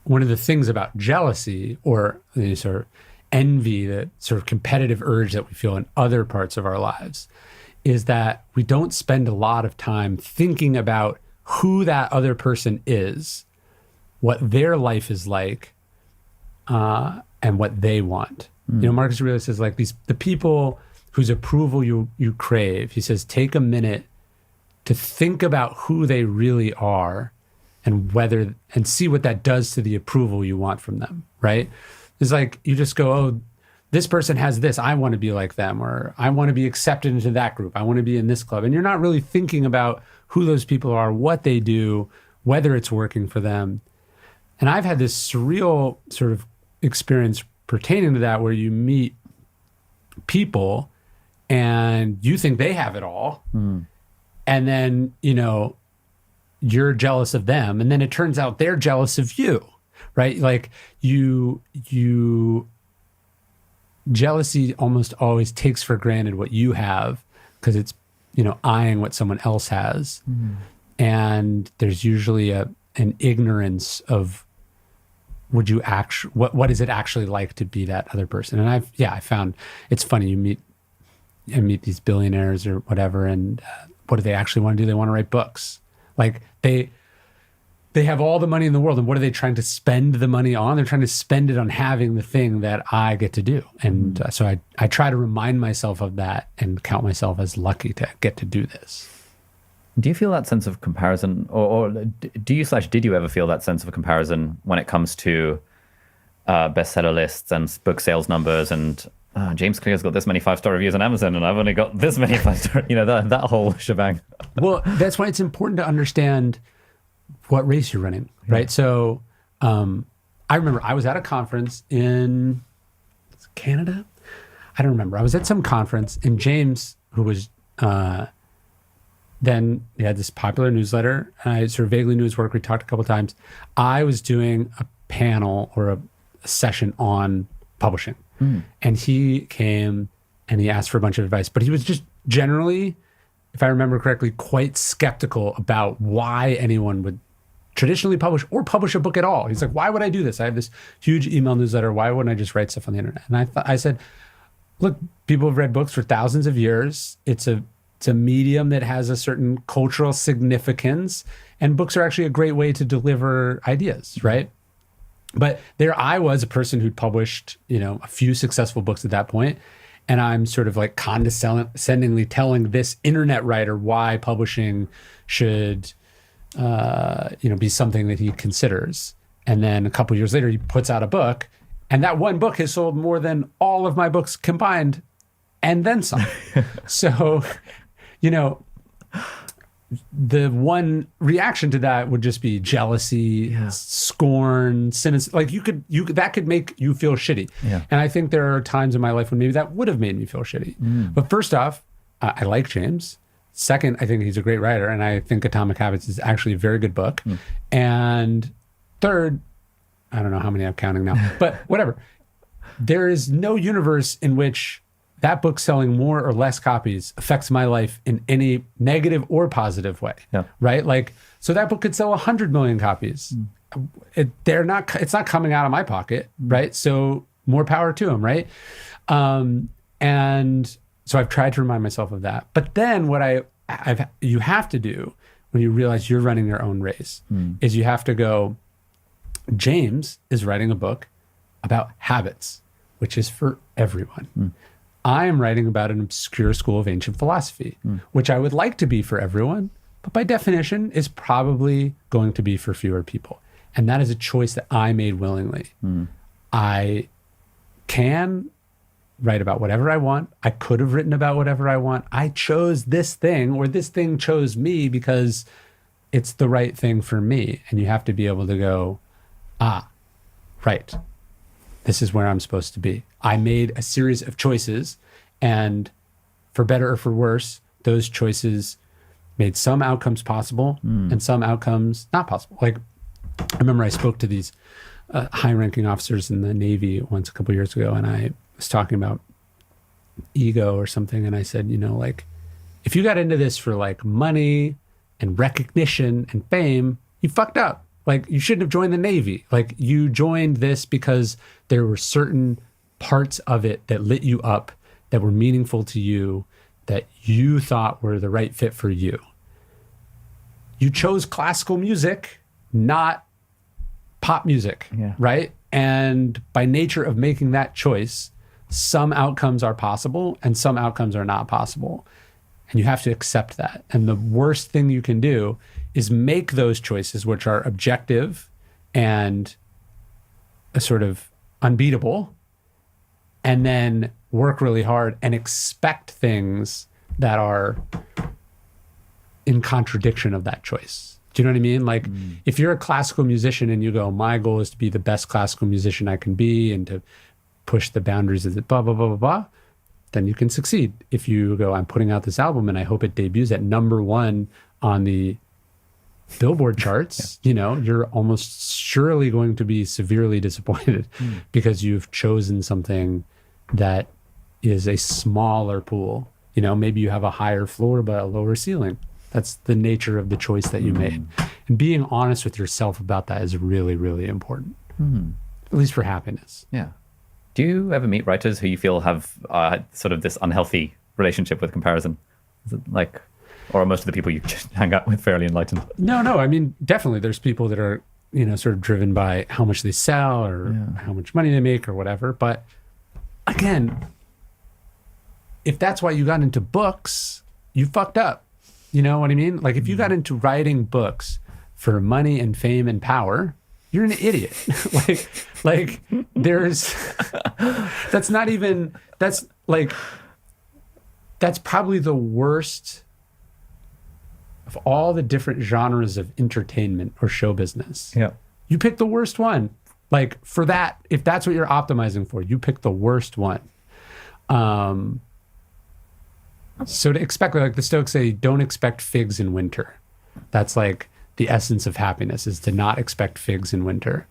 one of the things about jealousy or sort of envy, the sort of competitive urge that we feel in other parts of our lives, is that we don't spend a lot of time thinking about who that other person is, what their life is like, and what they want. Marcus Aurelius says, like, the people whose approval you crave, he says, take a minute to think about who they really are and see what that does to the approval you want from them, right? It's like you just go, oh, this person has this, I want to be like them, or I want to be accepted into that group, I want to be in this club. And you're not really thinking about who those people are, what they do, whether it's working for them. And I've had this surreal sort of experience pertaining to that, where you meet people and you think they have it all. And then, you're jealous of them. And then it turns out they're jealous of you. Right? Like jealousy almost always takes for granted what you have because it's, eyeing what someone else has. And there's usually an ignorance of what is it actually like to be that other person? And I found it's funny. You meet these billionaires or whatever, and what do they actually want to do? They want to write books. Like they have all the money in the world, and what are they trying to spend the money on? They're trying to spend it on having the thing that I get to do. And so I try to remind myself of that and count myself as lucky to get to do this. Do you feel that sense of comparison, or did you ever feel that sense of comparison when it comes to bestseller lists and book sales numbers and James Clear's got this many 5-star reviews on Amazon and I've only got this many 5-star, that whole shebang? Well, that's why it's important to understand what race you're running, right? Yeah. So I remember I was at a conference in Canada. I don't remember. I was at some conference, and James, who was then he had this popular newsletter, and I sort of vaguely knew his work. We talked a couple of times. I was doing a panel or a session on publishing, and he came and he asked for a bunch of advice, but he was just generally, if I remember correctly, quite skeptical about why anyone would traditionally publish or publish a book at all. He's like, why would I do this? I have this huge email newsletter. Why wouldn't I just write stuff on the internet? And I said, look, people have read books for thousands of years. It's a medium that has a certain cultural significance, and books are actually a great way to deliver ideas, right? But there I was, a person who'd published, a few successful books at that point, and I'm sort of like condescendingly telling this internet writer why publishing should, be something that he considers. And then a couple years later, he puts out a book, and that one book has sold more than all of my books combined, and then some. So, the one reaction to that would just be jealousy, scorn, cynicism. Like that could make you feel shitty. Yeah. And I think there are times in my life when maybe that would have made me feel shitty. But first off, I like James. Second, I think he's a great writer, and I think Atomic Habits is actually a very good book. And third, I don't know how many I'm counting now, but whatever. There is no universe in which that book selling more or less copies affects my life in any negative or positive way. Yeah. Right? Like, so that book could sell 100 million copies. It's not coming out of my pocket, right? So more power to them, right? And so I've tried to remind myself of that. But then what you have to do when you realize you're running your own race is you have to go, James is writing a book about habits, which is for everyone. I am writing about an obscure school of ancient philosophy, which I would like to be for everyone, but by definition is probably going to be for fewer people. And that is a choice that I made willingly. I can write about whatever I want. I could have written about whatever I want. I chose this thing, or this thing chose me because it's the right thing for me. And you have to be able to go, right. This is where I'm supposed to be. I made a series of choices, and for better or for worse, those choices made some outcomes possible and some outcomes not possible. Like, I remember I spoke to these high-ranking officers in the Navy once a couple of years ago, and I was talking about ego or something, and I said, like, if you got into this for like money and recognition and fame, you fucked up. Like, you shouldn't have joined the Navy. Like, you joined this because there were certain parts of it that lit you up, that were meaningful to you, that you thought were the right fit for you. You chose classical music, not pop music, right? And by nature of making that choice, some outcomes are possible and some outcomes are not possible. And you have to accept that. And the worst thing you can do is make those choices, which are objective and a sort of unbeatable, and then work really hard and expect things that are in contradiction of that choice. Do you know what I mean? Like, if you're a classical musician and you go, my goal is to be the best classical musician I can be and to push the boundaries of the blah, blah, blah, blah, blah, then you can succeed. If you go, I'm putting out this album and I hope it debuts at #1 on the Billboard charts, you're almost surely going to be severely disappointed because you've chosen something that is a smaller pool. Maybe you have a higher floor but a lower ceiling. That's the nature of the choice that you made. And being honest with yourself about that is really, really important, at least for happiness. Yeah. Do you ever meet writers who you feel have sort of this unhealthy relationship with comparison? Is it like, or are most of the people you just hang out with fairly enlightened? No. I mean, definitely there's people that are, sort of driven by how much they sell or how much money they make or whatever. But again, if that's why you got into books, you fucked up. You know what I mean? Like, if you got into writing books for money and fame and power, you're an idiot. like there's, that's probably the worst of all the different genres of entertainment or show business. Yeah. You pick the worst one. Like, for that, if that's what you're optimizing for, you pick the worst one. So to expect, like the Stoics say, don't expect figs in winter. That's like the essence of happiness, is to not expect figs in winter.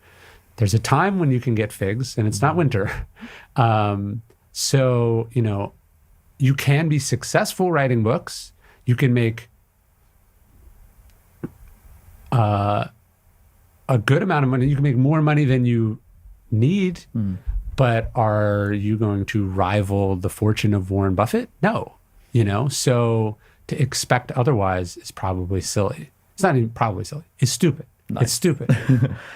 There's a time when you can get figs and it's not winter. So, you can be successful writing books. You can make a good amount of money. You can make more money than you need, but are you going to rival the fortune of Warren Buffett? No. So to expect otherwise is probably silly. It's not even probably silly. It's stupid. Nice. It's stupid.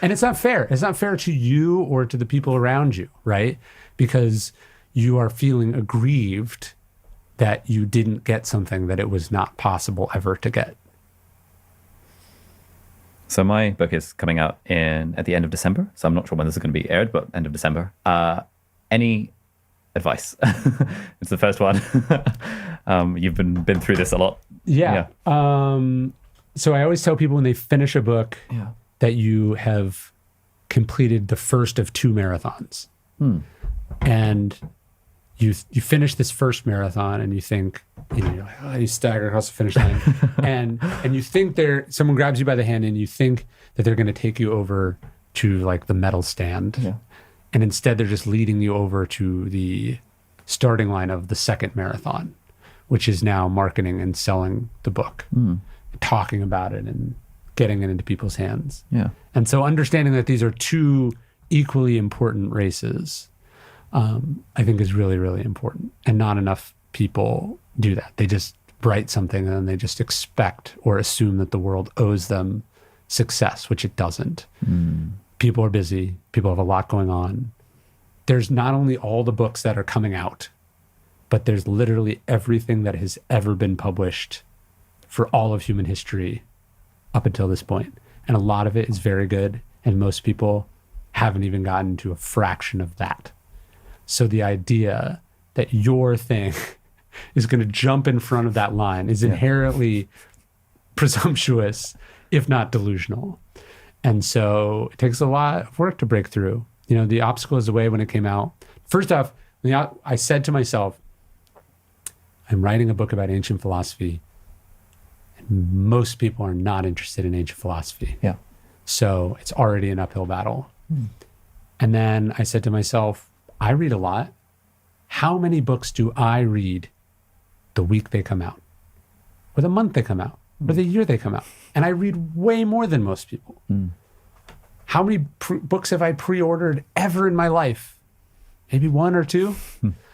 And it's not fair. It's not fair to you or to the people around you, right? Because you are feeling aggrieved that you didn't get something that it was not possible ever to get. So my book is coming out at the end of December. So I'm not sure when this is going to be aired, but end of December. Any advice? It's the first one. You've been through this a lot. Yeah. So I always tell people when they finish a book that you have completed the first of 2 marathons. And you finish this first marathon and you think, you stagger across the finish line and you think someone grabs you by the hand and you think that they're going to take you over to like the medal stand. Yeah. And instead they're just leading you over to the starting line of the second marathon, which is now marketing and selling the book, talking about it and getting it into people's hands. Yeah. And so understanding that these are two equally important races, I think is really, really important. And not enough people do that. They just write something and then they just expect or assume that the world owes them success, which it doesn't. People are busy. People have a lot going on. There's not only all the books that are coming out, but there's literally everything that has ever been published for all of human history up until this point. And a lot of it is very good. And most people haven't even gotten to a fraction of that. So the idea that your thing is going to jump in front of that line is inherently presumptuous, if not delusional. And so it takes a lot of work to break through. You know, The Obstacle Is the Way, when it came out, first off, I said to myself, I'm writing a book about ancient philosophy, and most people are not interested in ancient philosophy. Yeah. So it's already an uphill battle. And then I said to myself, I read a lot. How many books do I read the week they come out, or the month they come out, or the year they come out? And I read way more than most people. How many books have I pre-ordered ever in my life? Maybe one or two.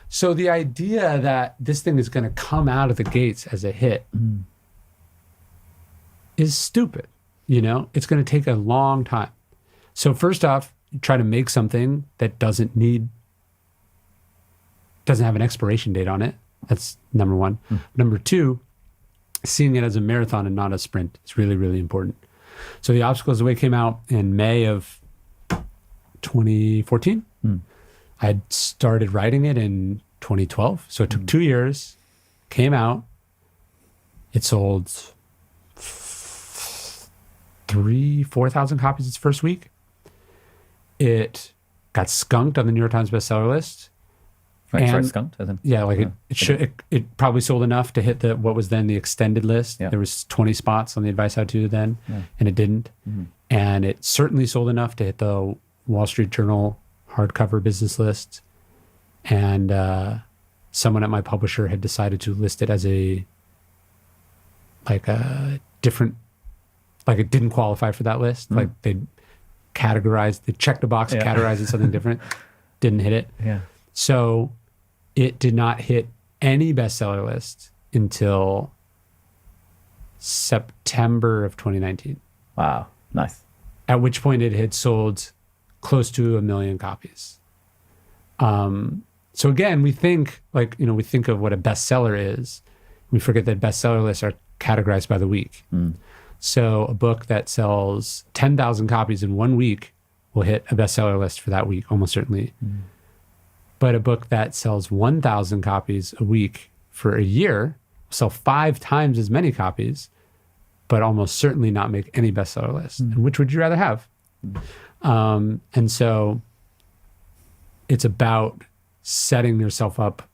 So the idea that this thing is going to come out of the gates as a hit is stupid. You know, it's going to take a long time. So first off, you try to make something that doesn't have an expiration date on it. That's number one. Number two, seeing it as a marathon and not a sprint is really, really important. So The Obstacle Is the Way came out in May of 2014. I had started writing it in 2012. So it took 2 years, came out. It sold 4,000 copies its first week. It got skunked on the New York Times bestseller list. Right, sorry, skunked? As in, yeah, like it probably sold enough to hit what was then the extended list. Yeah. There was 20 spots on the advice how to then, and it didn't. And it certainly sold enough to hit the Wall Street Journal hardcover business list. And someone at my publisher had decided to list it as a different, like it didn't qualify for that list. Like they checked the box, categorized it something different, didn't hit it. Yeah. So it did not hit any bestseller list until September of 2019. Wow, nice. At which point it had sold close to 1 million copies. So again, we think of what a bestseller is. We forget that bestseller lists are categorized by the week. So a book that sells 10,000 copies in 1 week will hit a bestseller list for that week, almost certainly. But a book that sells 1,000 copies a week for a year will sell 5 times as many copies, but almost certainly not make any bestseller list. And which would you rather have? And so it's about setting yourself up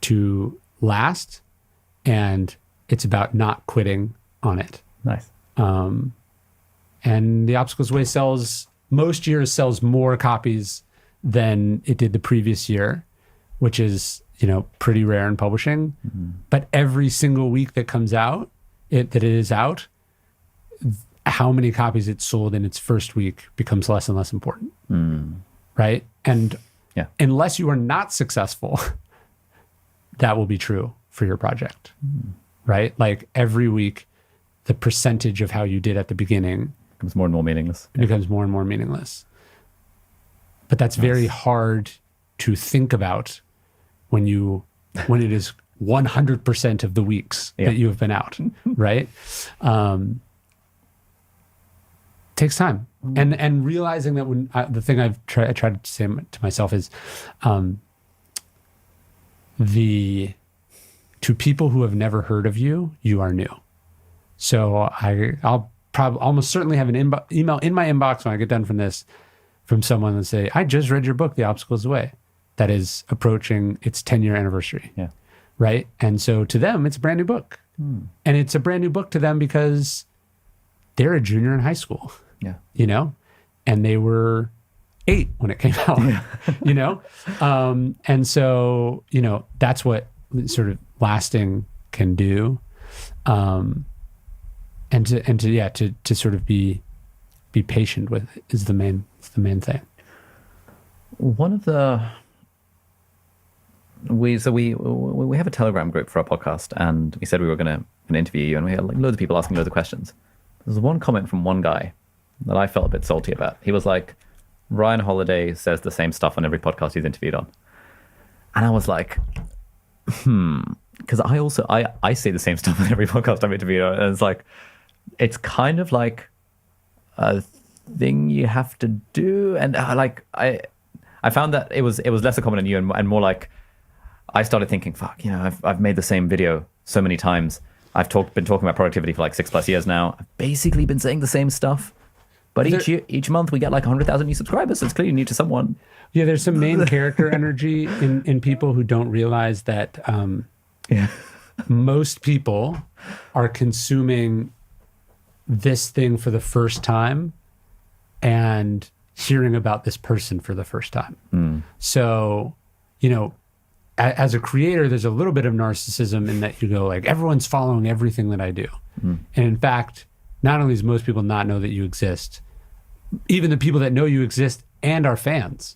to last, and it's about not quitting on it. Nice. And The Obstacle Is the Way most years sells more copies than it did the previous year, which is, pretty rare in publishing. But every single week that comes out, that it is out, how many copies it sold in its first week becomes less and less important. Right? And unless you are not successful, that will be true for your project. Right? Like every week, the percentage of how you did at the beginning becomes more and more meaningless. It becomes more and more meaningless. But that's very hard to think about when it is 100% of the weeks that you have been out, right? Takes time. And realizing that when the thing I tried to say to myself is to people who have never heard of you, you are new. So I'll probably almost certainly have an email in my inbox when I get done from this from someone and say, I just read your book, The Obstacle Is the Way, that is approaching its 10-year anniversary. Yeah. Right? And so to them, it's a brand new book. And it's a brand new book to them because they're a junior in high school. Yeah. and they were 8 when it came out, you know? And so, you know, that's what sort of lasting can do. And to sort of be patient with is the main thing. One of the we have a Telegram group for our podcast, and we said we were going to interview you, and we had like loads of people asking loads of questions. There's one comment from one guy that I felt a bit salty about. He was like, Ryan Holiday says the same stuff on every podcast he's interviewed on, and I was like, because I say the same stuff on every podcast I'm interviewed on, and it's like, it's kind of like a thing you have to do, and I found that it was less a comment on you and more like I started thinking, fuck, you know, I've made the same video so many times. I've been talking about productivity for like 6+ years now. I've basically been saying the same stuff, but each month we get like 100,000 new subscribers. So it's clearly new to someone. Yeah, there's some main character energy in people who don't realize that most people are consuming this thing for the first time and hearing about this person for the first time. So, you know, as a creator, there's a little bit of narcissism in that you go like, everyone's following everything that I do. And in fact, not only does most people not know that you exist, even the people that know you exist and are fans,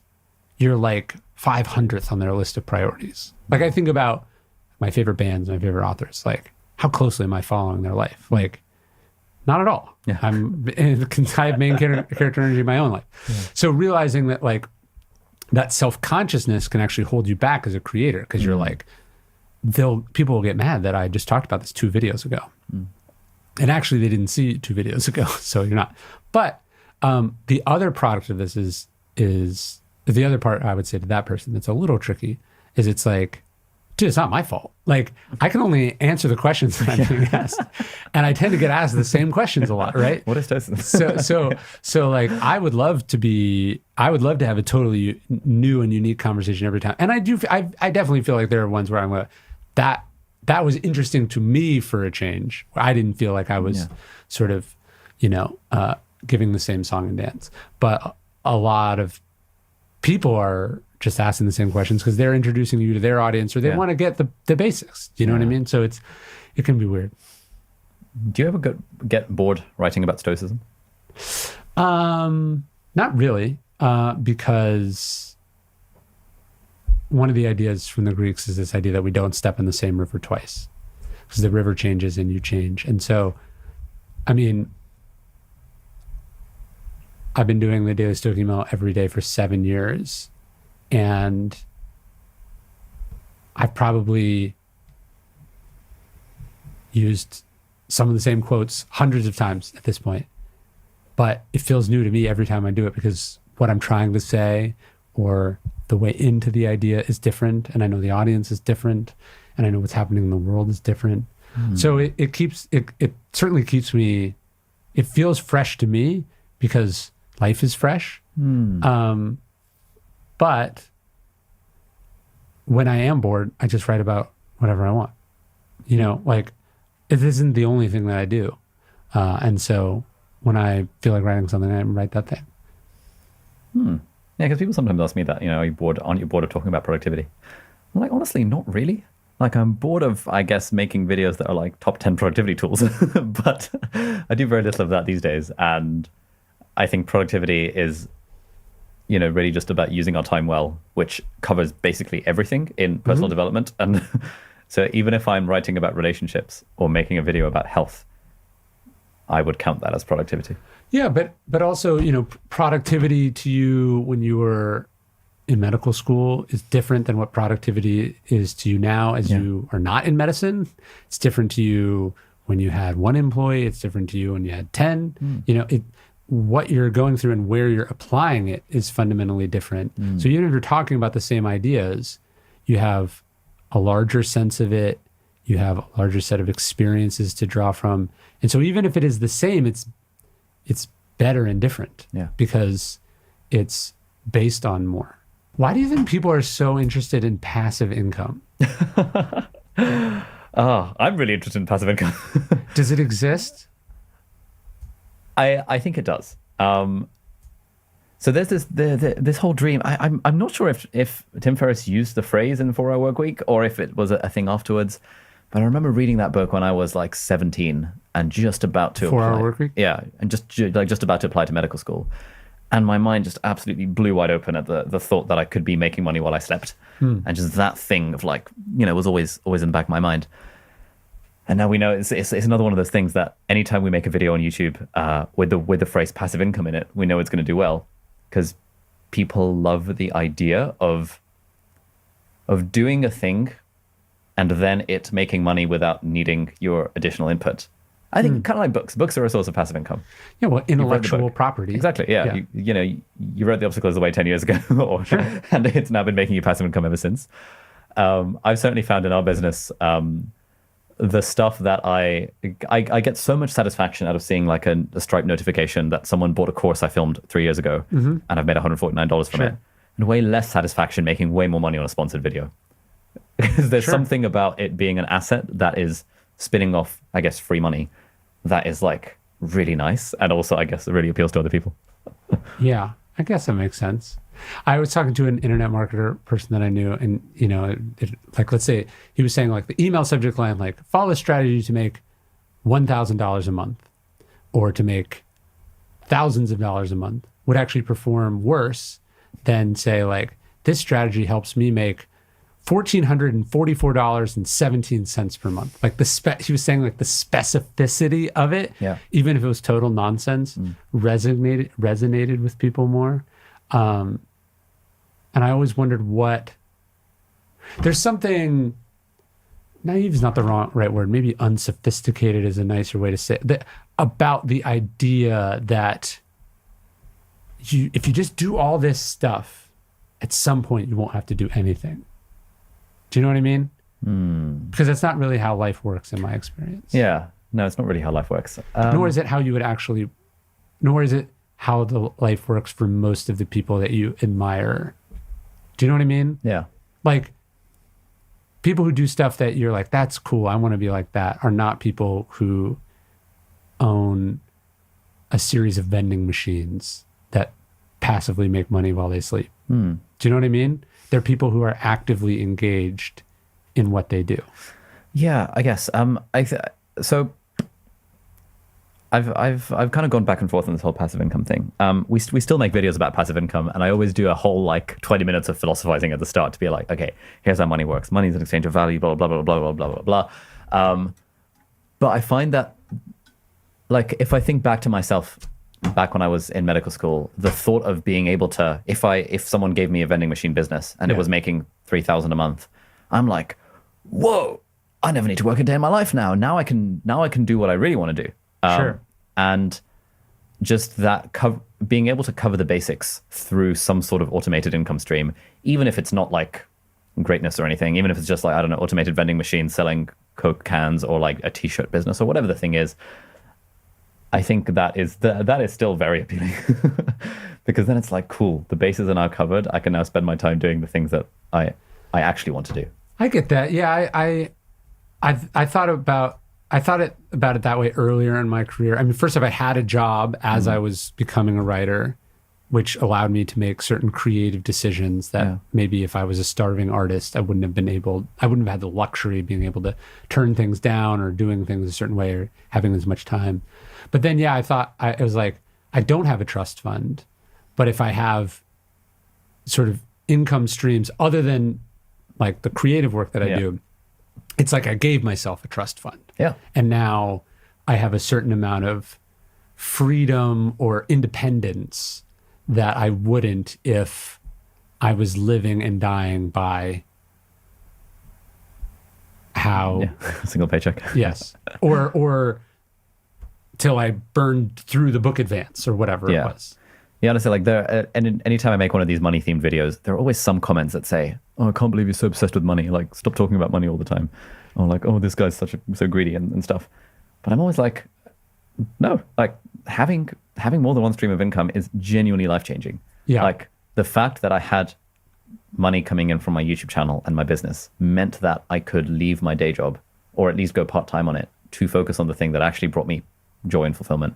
you're like 500th on their list of priorities. Like I think about my favorite bands, my favorite authors, like how closely am I following their life? Like not at all. Yeah. I have main character energy in my own life. Yeah. So realizing that like that self-consciousness can actually hold you back as a creator because you're like, people will get mad that I just talked about this 2 videos ago. And actually they didn't see 2 videos ago, so you're not. But the other product of this is the other part I would say to that person that's a little tricky is it's like, dude, it's not my fault. Like I can only answer the questions that I'm being asked. And I tend to get asked the same questions a lot, right? What is Tosin? So like I would love to have a totally new and unique conversation every time. And I definitely feel like there are ones where I'm like, that was interesting to me for a change. I didn't feel like I was sort of, you know, giving the same song and dance. But a lot of people are just asking the same questions because they're introducing you to their audience or they want to get the basics. Do you know what I mean? So it can be weird. Do you ever get bored writing about Stoicism? Not really, because one of the ideas from the Greeks is this idea that we don't step in the same river twice because the river changes and you change. And so, I mean, I've been doing the Daily Stoic email every day for 7 years. And I've probably used some of the same quotes hundreds of times at this point. But it feels new to me every time I do it because what I'm trying to say or the way into the idea is different. And I know the audience is different. And I know what's happening in the world is different. So it certainly keeps me, it feels fresh to me because life is fresh. But when I am bored, I just write about whatever I want. You know, like it isn't the only thing that I do. And so when I feel like writing something, I write that thing. Yeah, because people sometimes ask me that, you know, aren't you bored of talking about productivity? I'm like, honestly, not really. Like I'm bored of, I guess, making videos that are like top 10 productivity tools. But I do very little of that these days. And I think productivity is, you know, really just about using our time well, which covers basically everything in personal development. And so even if I'm writing about relationships or making a video about health, I would count that as productivity. Yeah, but also, you know, productivity to you when you were in medical school is different than what productivity is to you now as you are not in medicine. It's different to you when you had 1 employee. It's different to you when you had 10. You know, what you're going through and where you're applying it is fundamentally different. So even if you're talking about the same ideas, you have a larger sense of it, you have a larger set of experiences to draw from. And so even if it is the same, it's better and different because it's based on more. Why do you think people are so interested in passive income? I'm really interested in passive income. Does it exist? I think it does. So there's this whole dream. I'm not sure if Tim Ferriss used the phrase in 4 Hour Work Week or if it was a thing afterwards. But I remember reading that book when I was like 17 and just about to 4 Hour Work Week? Yeah, and just about to apply to medical school. And my mind just absolutely blew wide open at the thought that I could be making money while I slept. And just that thing of like, was always in the back of my mind. And now we know it's another one of those things that anytime we make a video on YouTube with the phrase passive income in it, we know it's going to do well because people love the idea of doing a thing and then it making money without needing your additional input. I think kind of like books. Books are a source of passive income. Yeah, well, intellectual property. Exactly, yeah. You wrote The Obstacle is the Way 10 years ago, and it's now been making you passive income ever since. I've certainly found in our business the stuff that I get so much satisfaction out of seeing like a Stripe notification that someone bought a course I filmed 3 years ago, and I've made $149 from it. And way less satisfaction making way more money on a sponsored video. Because there's something about it being an asset that is spinning off, I guess, free money that is like really nice and also I guess it really appeals to other people. Yeah, I guess that makes sense. I was talking to an internet marketer person that I knew, and like let's say he was saying like the email subject line like follow a strategy to make $1,000 a month or to make thousands of dollars a month would actually perform worse than say like this strategy helps me make $1,444.17 per month. Like he was saying like the specificity of it, even if it was total nonsense, resonated with people more. And I always wondered there's something, naive is not the right word, maybe unsophisticated is a nicer way to say it, about the idea that if you just do all this stuff, at some point you won't have to do anything. Do you know what I mean? Because that's not really how life works in my experience. Yeah. No, it's not really how life works. Nor is it how the life works for most of the people that you admire. Do you know what I mean? Yeah. Like people who do stuff that you're like, that's cool, I want to be like that, are not people who own a series of vending machines that passively make money while they sleep. Do you know what I mean? They're people who are actively engaged in what they do. Yeah, I guess. So I've kind of gone back and forth on this whole passive income thing. We still make videos about passive income, and I always do a whole like 20 minutes of philosophizing at the start to be like, okay, here's how money works. Money is an exchange of value, blah blah blah blah blah blah blah blah. But I find that, like, if I think back to myself back when I was in medical school, the thought of being able to, if someone gave me a vending machine business and it was making $3,000 a month, I'm like, whoa, I never need to work a day in my life now. Now I can do what I really want to do. And just that being able to cover the basics through some sort of automated income stream, even if it's not like greatness or anything, even if it's just like, I don't know, automated vending machine selling Coke cans or like a t-shirt business or whatever the thing is, I think that is still very appealing because then it's like, cool, the bases are now covered. I can now spend my time doing the things that I actually want to do. I get that. Yeah, I thought about it that way earlier in my career. I mean, first off, I had a job as I was becoming a writer, which allowed me to make certain creative decisions that maybe if I was a starving artist, I wouldn't have had the luxury of being able to turn things down or doing things a certain way or having as much time. But then, I thought, it was like, I don't have a trust fund, but if I have sort of income streams other than like the creative work that I do, it's like I gave myself a trust fund. Yeah. And now I have a certain amount of freedom or independence that I wouldn't if I was living and dying by how... single paycheck. Yes. Or till I burned through the book advance or whatever it was. Yeah, honestly, like anytime I make one of these money themed videos, there are always some comments that say, "Oh, I can't believe you're so obsessed with money. Like, stop talking about money all the time." Or like, "Oh, this guy's so greedy and stuff." But I'm always like, no, like having more than one stream of income is genuinely life changing. Yeah. Like the fact that I had money coming in from my YouTube channel and my business meant that I could leave my day job or at least go part time on it to focus on the thing that actually brought me joy and fulfillment.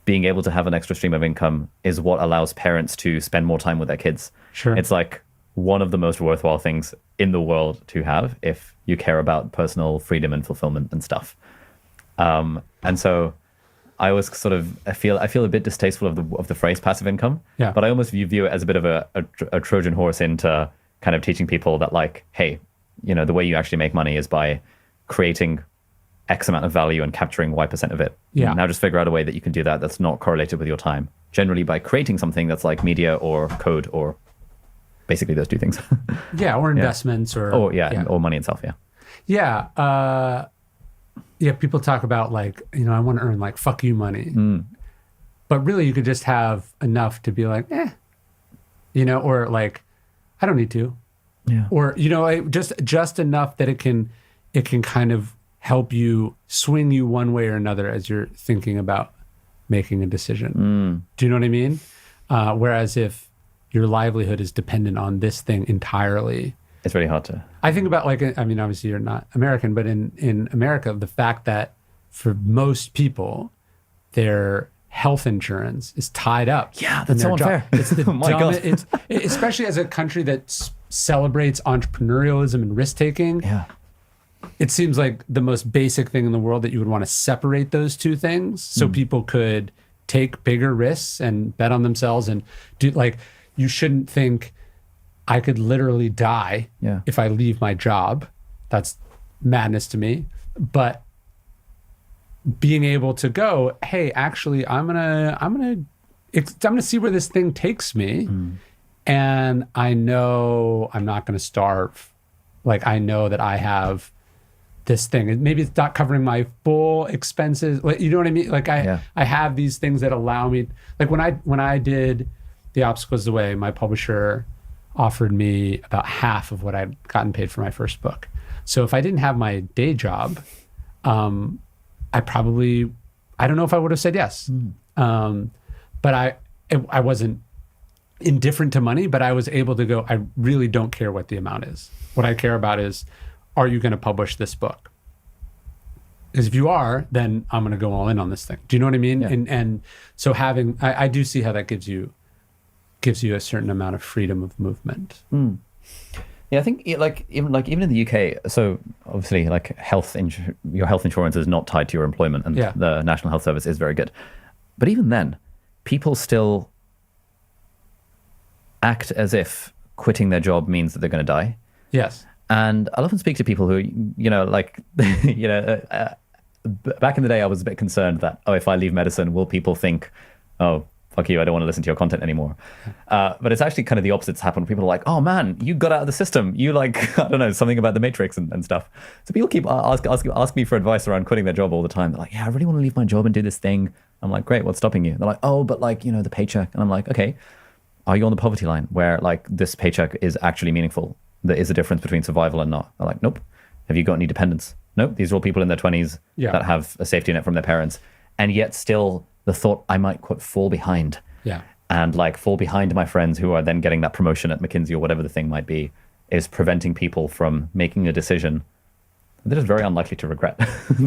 being able to have an extra stream of income is what allows parents to spend more time with their kids. Sure. It's like one of the most worthwhile things in the world to have if you care about personal freedom and fulfillment and stuff. And so I always sort of I feel a bit distasteful of the phrase passive income. Yeah. But I almost view it as a bit of a Trojan horse into kind of teaching people that, like, hey, you know, the way you actually make money is by creating X amount of value and capturing Y% of it. Yeah. Now just figure out a way that you can do that that's not correlated with your time. Generally by creating something that's like media or code or basically those two things. Yeah, or investments or or money itself, Yeah. Yeah, people talk about like, you know, I want to earn like fuck you money. But really you could just have enough to be like, you know, or like, I don't need to. Yeah. Or, you know, just enough that it can kind of help you swing you one way or another as you're thinking about making a decision. Do you know what I mean? Whereas if your livelihood is dependent on this thing entirely, it's really hard to. I think about, like, I mean, obviously you're not American, but in America, the fact that for most people, their health insurance is tied up. Yeah, that's so unfair. It's the My God. It's especially as a country that celebrates entrepreneurialism and risk taking. Yeah. It seems like the most basic thing in the world that you would want to separate those two things so people could take bigger risks and bet on themselves and do, like, you shouldn't think I could literally die if I leave my job. That's madness to me. But being able to go, hey, actually, I'm gonna see where this thing takes me, and I know I'm not gonna starve. Like, I know that I have this thing, and maybe it's not covering my full expenses. Like, you know what I mean? Like, I have these things that allow me. Like when I did The Obstacles the Way, my publisher offered me about half of what I'd gotten paid for my first book. So if I didn't have my day job, I don't know if I would have said yes. But I wasn't indifferent to money, but I was able to go, I really don't care what the amount is. What I care about is, are you going to publish this book? Because if you are, then I'm going to go all in on this thing. Do you know what I mean? Yeah. And so I do see how that gives you a certain amount of freedom of movement. Yeah, I think even in the UK, so obviously like your health insurance is not tied to your employment, and the National Health Service is very good. But even then, people still act as if quitting their job means that they're going to die. Yes. And I'll often speak to people who, you know, like, you know, back in the day, I was a bit concerned that, if I leave medicine, will people think, oh, fuck you, I don't want to listen to your content anymore. But it's actually kind of the opposite's happened. People are like, oh man, you got out of the system. You like, I don't know, something about the Matrix and stuff. So people keep ask me for advice around quitting their job all the time. They're like, yeah, I really want to leave my job and do this thing. I'm like, great, what's stopping you? They're like, oh, but like, you know, the paycheck. And I'm like, okay, are you on the poverty line where like this paycheck is actually meaningful? There is a difference between survival and not. They're like, nope. Have you got any dependents? Nope. These are all people in their 20s that have a safety net from their parents. And yet still the thought I might quote fall behind. Yeah. And like fall behind my friends who are then getting that promotion at McKinsey or whatever the thing might be, is preventing people from making a decision that is very unlikely to regret.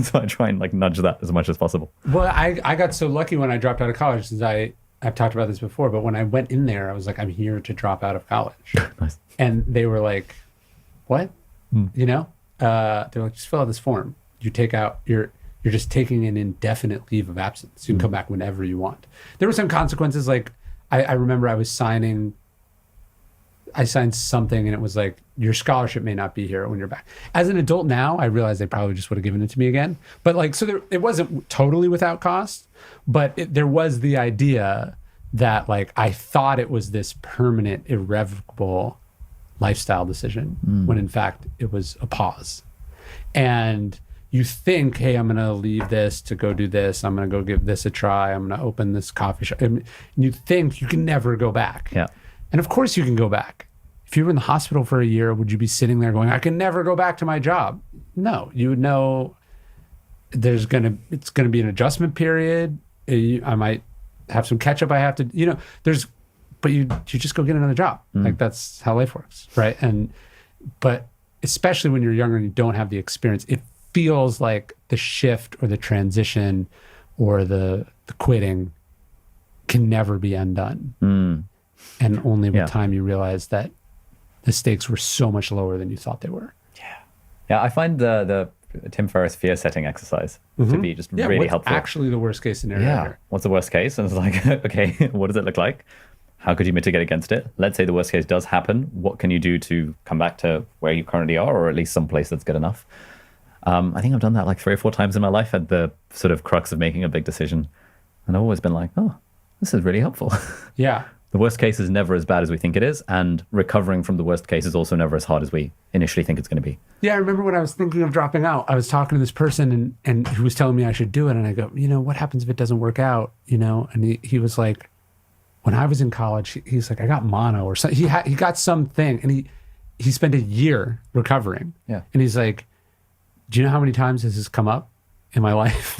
So I try and like nudge that as much as possible. Well, I got so lucky when I dropped out of college, since I've talked about this before, but when I went in there, I was like, I'm here to drop out of college. Nice. And they were like, what? You know? They're like, just fill out this form. You take out you're just taking an indefinite leave of absence. You can come back whenever you want. There were some consequences. Like I remember I signed something and it was like, your scholarship may not be here when you're back. As an adult now, I realize they probably just would have given it to me again. But like, so it wasn't totally without cost, but there was the idea that like, I thought it was this permanent, irrevocable lifestyle decision when in fact it was a pause. And you think, hey, I'm going to leave this to go do this. I'm going to go give this a try. I'm going to open this coffee shop. And you think you can never go back. Yeah. And of course you can go back. If you were in the hospital for a year, would you be sitting there going, I can never go back to my job? No, you would know it's going to be an adjustment period. I might have some catch up I have to, you know, but you just go get another job. Like that's how life works. Right. But especially when you're younger and you don't have the experience, it feels like the shift or the transition or the quitting can never be undone. And only with time you realize that the stakes were so much lower than you thought they were. Yeah, I find the Tim Ferriss fear setting exercise to be just really helpful. Actually the worst case scenario here? What's the worst case? And it's like, okay, what does it look like? How could you mitigate against it? Let's say the worst case does happen. What can you do to come back to where you currently are, or at least some place that's good enough? I think I've done that like 3 or 4 times in my life at the sort of crux of making a big decision. And I've always been like, oh, this is really helpful. Yeah. The worst case is never as bad as we think it is. And recovering from the worst case is also never as hard as we initially think it's going to be. Yeah, I remember when I was thinking of dropping out, I was talking to this person and he was telling me I should do it. And I go, what happens if it doesn't work out? And he was like, when I was in college, he's like, I got mono or something. He got something and he spent a year recovering. Yeah. And he's like, do you know how many times this has come up in my life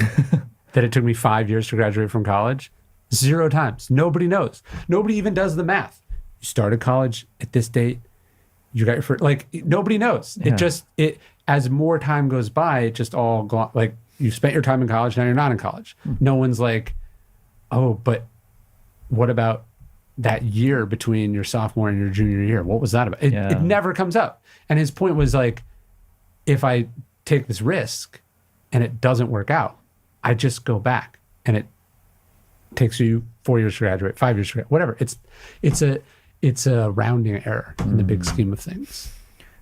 that it took me 5 years to graduate from college? 0 times. Nobody knows. Nobody even does the math. You started college at this date. You got your first, nobody knows. Yeah. It as more time goes by, it just all like you spent your time in college, now you're not in college. No one's like, oh, but what about that year between your sophomore and your junior year? What was that about? It never comes up. And his point was like, if I take this risk and it doesn't work out, I just go back and it takes you 4 years to graduate, 5 years to graduate, whatever. It's a rounding error in the big scheme of things.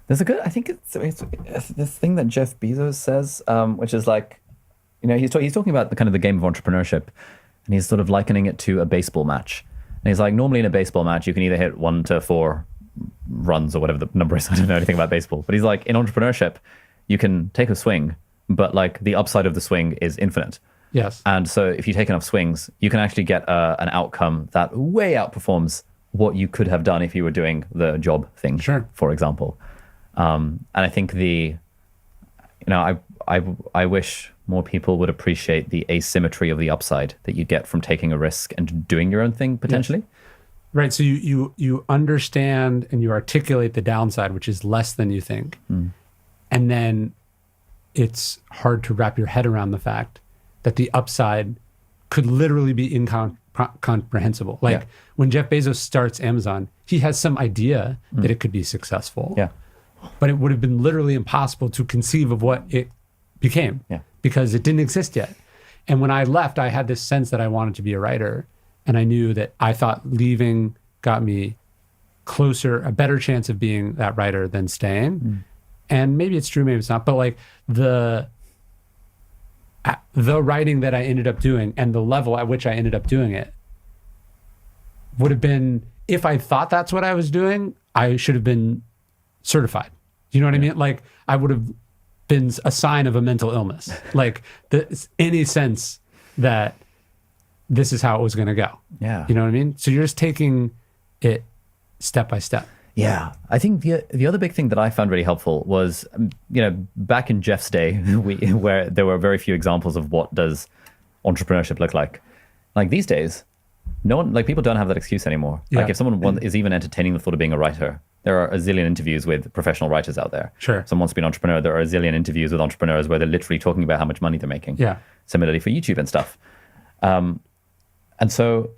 There's I think it's this thing that Jeff Bezos says, which is like, he's talking about the kind of the game of entrepreneurship, and he's sort of likening it to a baseball match. And he's like, normally in a baseball match, you can either hit 1 to 4 runs or whatever the number is. I don't know anything about baseball, but he's like, in entrepreneurship, you can take a swing, but like the upside of the swing is infinite. Yes. And so if you take enough swings, you can actually get an outcome that way outperforms what you could have done if you were doing the job thing, for example. And I think I wish more people would appreciate the asymmetry of the upside that you get from taking a risk and doing your own thing, potentially. Yes. Right. So you understand and you articulate the downside, which is less than you think. And then it's hard to wrap your head around the fact that the upside could literally be incomprehensible. Like when Jeff Bezos starts Amazon, he has some idea that it could be successful. Yeah. But it would have been literally impossible to conceive of what it became because it didn't exist yet. And when I left, I had this sense that I wanted to be a writer. And I knew that I thought leaving got me closer, a better chance of being that writer than staying. And maybe it's true, maybe it's not. But like the writing that I ended up doing and the level at which I ended up doing it would have been, if I thought that's what I was doing, I should have been certified. You know what I mean? Like I would have been a sign of a mental illness. Like any sense that this is how it was going to go. Yeah. You know what I mean? So you're just taking it step by step. Yeah, I think the other big thing that I found really helpful was, back in Jeff's day, where there were very few examples of what does entrepreneurship look like. Like these days, people don't have that excuse anymore. Yeah. Like if someone is even entertaining the thought of being a writer, there are a zillion interviews with professional writers out there. Sure. Someone wants to be an entrepreneur, there are a zillion interviews with entrepreneurs where they're literally talking about how much money they're making. Yeah. Similarly for YouTube and stuff. And so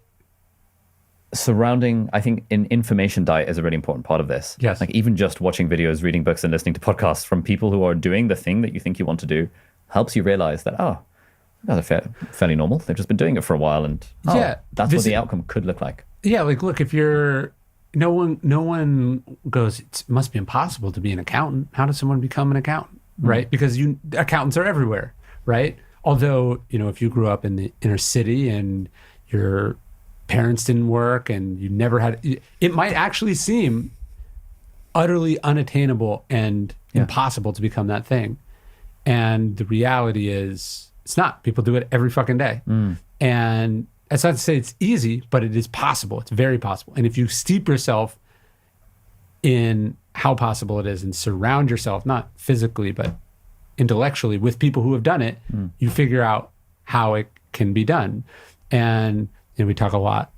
surrounding, I think, an information diet is a really important part of this. Yes. Like even just watching videos, reading books, and listening to podcasts from people who are doing the thing that you think you want to do helps you realize that, they're fairly normal. They've just been doing it for a while, and that's what the outcome could look like. Yeah, like look, if you're no one goes, it must be impossible to be an accountant. How does someone become an accountant? Right? Because accountants are everywhere, right? Although, if you grew up in the inner city and your parents didn't work and you never had, it might actually seem utterly unattainable and impossible to become that thing. And the reality is it's not. People do it every fucking day. And that's not to say it's easy, but it is possible. It's very possible. And if you steep yourself in how possible it is and surround yourself, not physically, but intellectually with people who have done it, you figure out how it can be done. And we talk a lot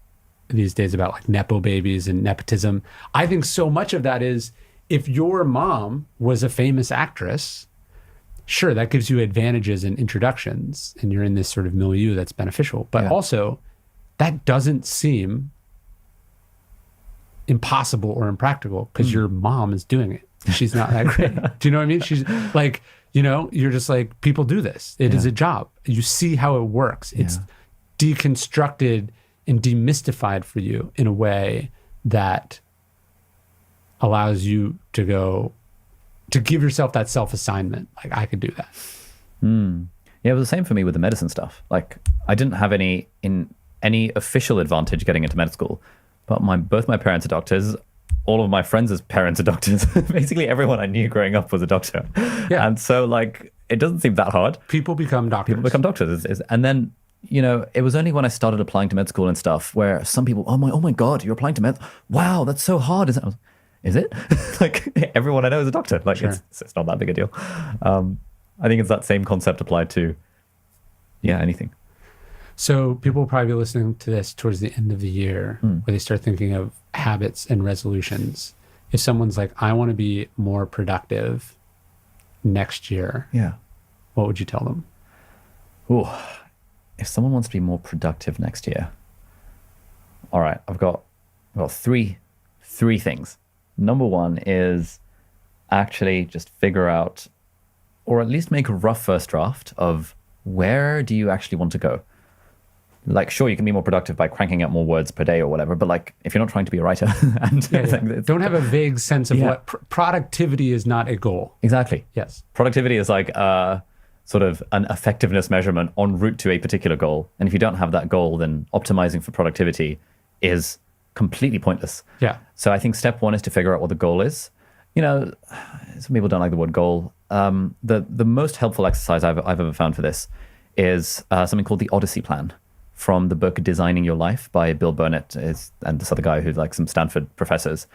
these days about like Nepo babies and nepotism. I think so much of that is if your mom was a famous actress, sure, that gives you advantages and introductions and you're in this sort of milieu that's beneficial. But also that doesn't seem impossible or impractical because your mom is doing it. She's not that great. Do you know what I mean? She's like, you're just like, people do this. It is a job. You see how it works. It's deconstructed and demystified for you in a way that allows you to give yourself that self-assignment. Like, I could do that. Yeah, it was the same for me with the medicine stuff. Like, I didn't have any official advantage getting into med school, but both my parents are doctors. All of my friends' parents are doctors. Basically, everyone I knew growing up was a doctor. Yeah. And so, like, it doesn't seem that hard. People become doctors. And then, it was only when I started applying to med school and stuff where some people, oh my God, you're applying to med. Wow, that's so hard. Is it? Like, everyone I know is a doctor. Like, sure. It's not that big a deal. I think it's that same concept applied to, anything. So people will probably be listening to this towards the end of the year where they start thinking of habits and resolutions. If someone's like, I want to be more productive next year, what would you tell them? Ooh, if someone wants to be more productive next year, all right, I've got three things. Number one is actually just figure out, or at least make a rough first draft of where do you actually want to go? Like, sure, you can be more productive by cranking out more words per day or whatever, but like, if you're not trying to be a writer and don't have a vague sense of what productivity is not a goal. Exactly. Yes. Productivity is like sort of an effectiveness measurement en route to a particular goal. And if you don't have that goal, then optimizing for productivity is completely pointless. Yeah. So I think step one is to figure out what the goal is. Some people don't like the word goal. The most helpful exercise I've ever found for this is something called the Odyssey Plan, from the book Designing Your Life by Bill Burnett and this other guy who's like some Stanford professors.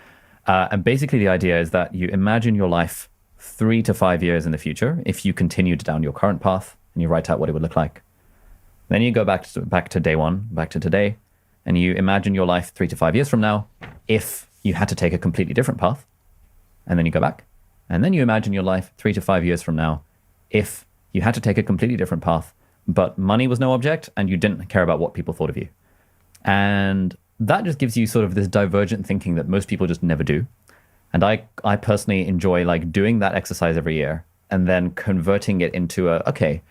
And basically the idea is that you imagine your life 3 to 5 years in the future if you continued down your current path, and you write out what it would look like. Then you go back to day one, back to today, and you imagine your life 3 to 5 years from now if you had to take a completely different path. And then you go back. And then you imagine your life 3 to 5 years from now if you had to take a completely different path, but money was no object and you didn't care about what people thought of you. And that just gives you sort of this divergent thinking that most people just never do. And I personally enjoy like doing that exercise every year and then converting it into okay,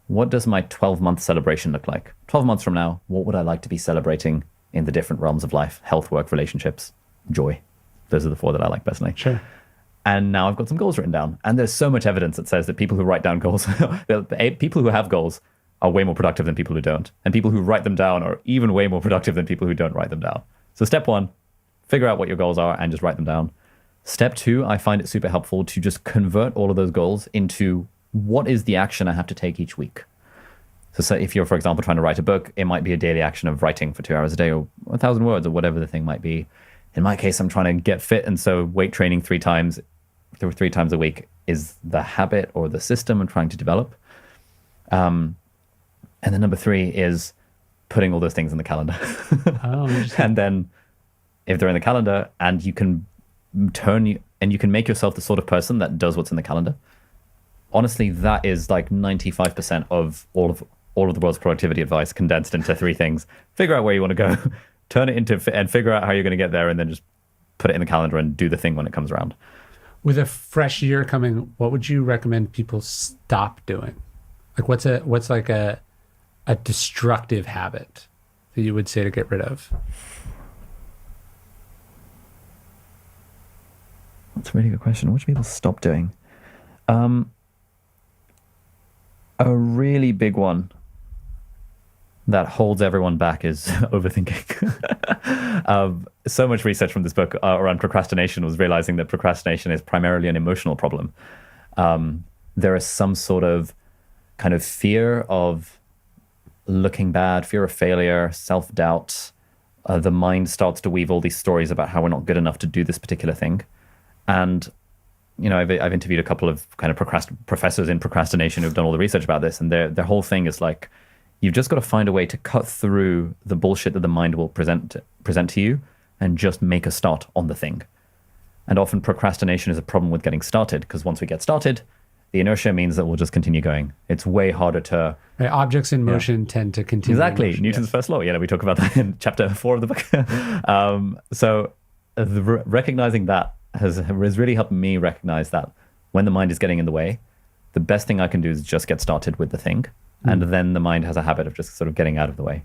what does my 12-month celebration look like? 12 months from now, what would I like to be celebrating in the different realms of life? Health, work, relationships, joy. Those are the 4 that I like personally. Sure. And now I've got some goals written down. And there's so much evidence that says that people who write down goals, people who have goals are way more productive than people who don't. And people who write them down are even way more productive than people who don't write them down. So step 1, figure out what your goals are and just write them down. Step 2, I find it super helpful to just convert all of those goals into what is the action I have to take each week. So if you're, for example, trying to write a book, it might be a daily action of writing for 2 hours a day or 1,000 words or whatever the thing might be. In my case, I'm trying to get fit. And so weight training 3 times a week is the habit or the system I'm trying to develop. And then number 3 is putting all those things in the calendar. And then if they're in the calendar and you can make yourself the sort of person that does what's in the calendar, honestly, that is like 95% of all of the world's productivity advice condensed into 3 things. Figure out where you want to go, turn it into, and figure out how you're going to get there, and then just put it in the calendar and do the thing when it comes around. With a fresh year coming, what would you recommend people stop doing? Like what's like a destructive habit that you would say to get rid of? That's a really good question. What should people stop doing? A really big one that holds everyone back is overthinking. So much research from this book around procrastination was realizing that procrastination is primarily an emotional problem. There is some sort of kind of fear of looking bad, fear of failure, self-doubt. The mind starts to weave all these stories about how we're not good enough to do this particular thing. And, I've interviewed a couple of kind of professors in procrastination who've done all the research about this. And their whole thing is like, you've just got to find a way to cut through the bullshit that the mind will present to you and just make a start on the thing. And often procrastination is a problem with getting started, because once we get started, the inertia means that we'll just continue going. It's way harder to... Right, objects in motion tend to continue. Exactly. Newton's first law. Yeah, we talk about that in chapter 4 of the book. So recognizing that has really helped me recognize that when the mind is getting in the way, the best thing I can do is just get started with the thing. And then the mind has a habit of just sort of getting out of the way.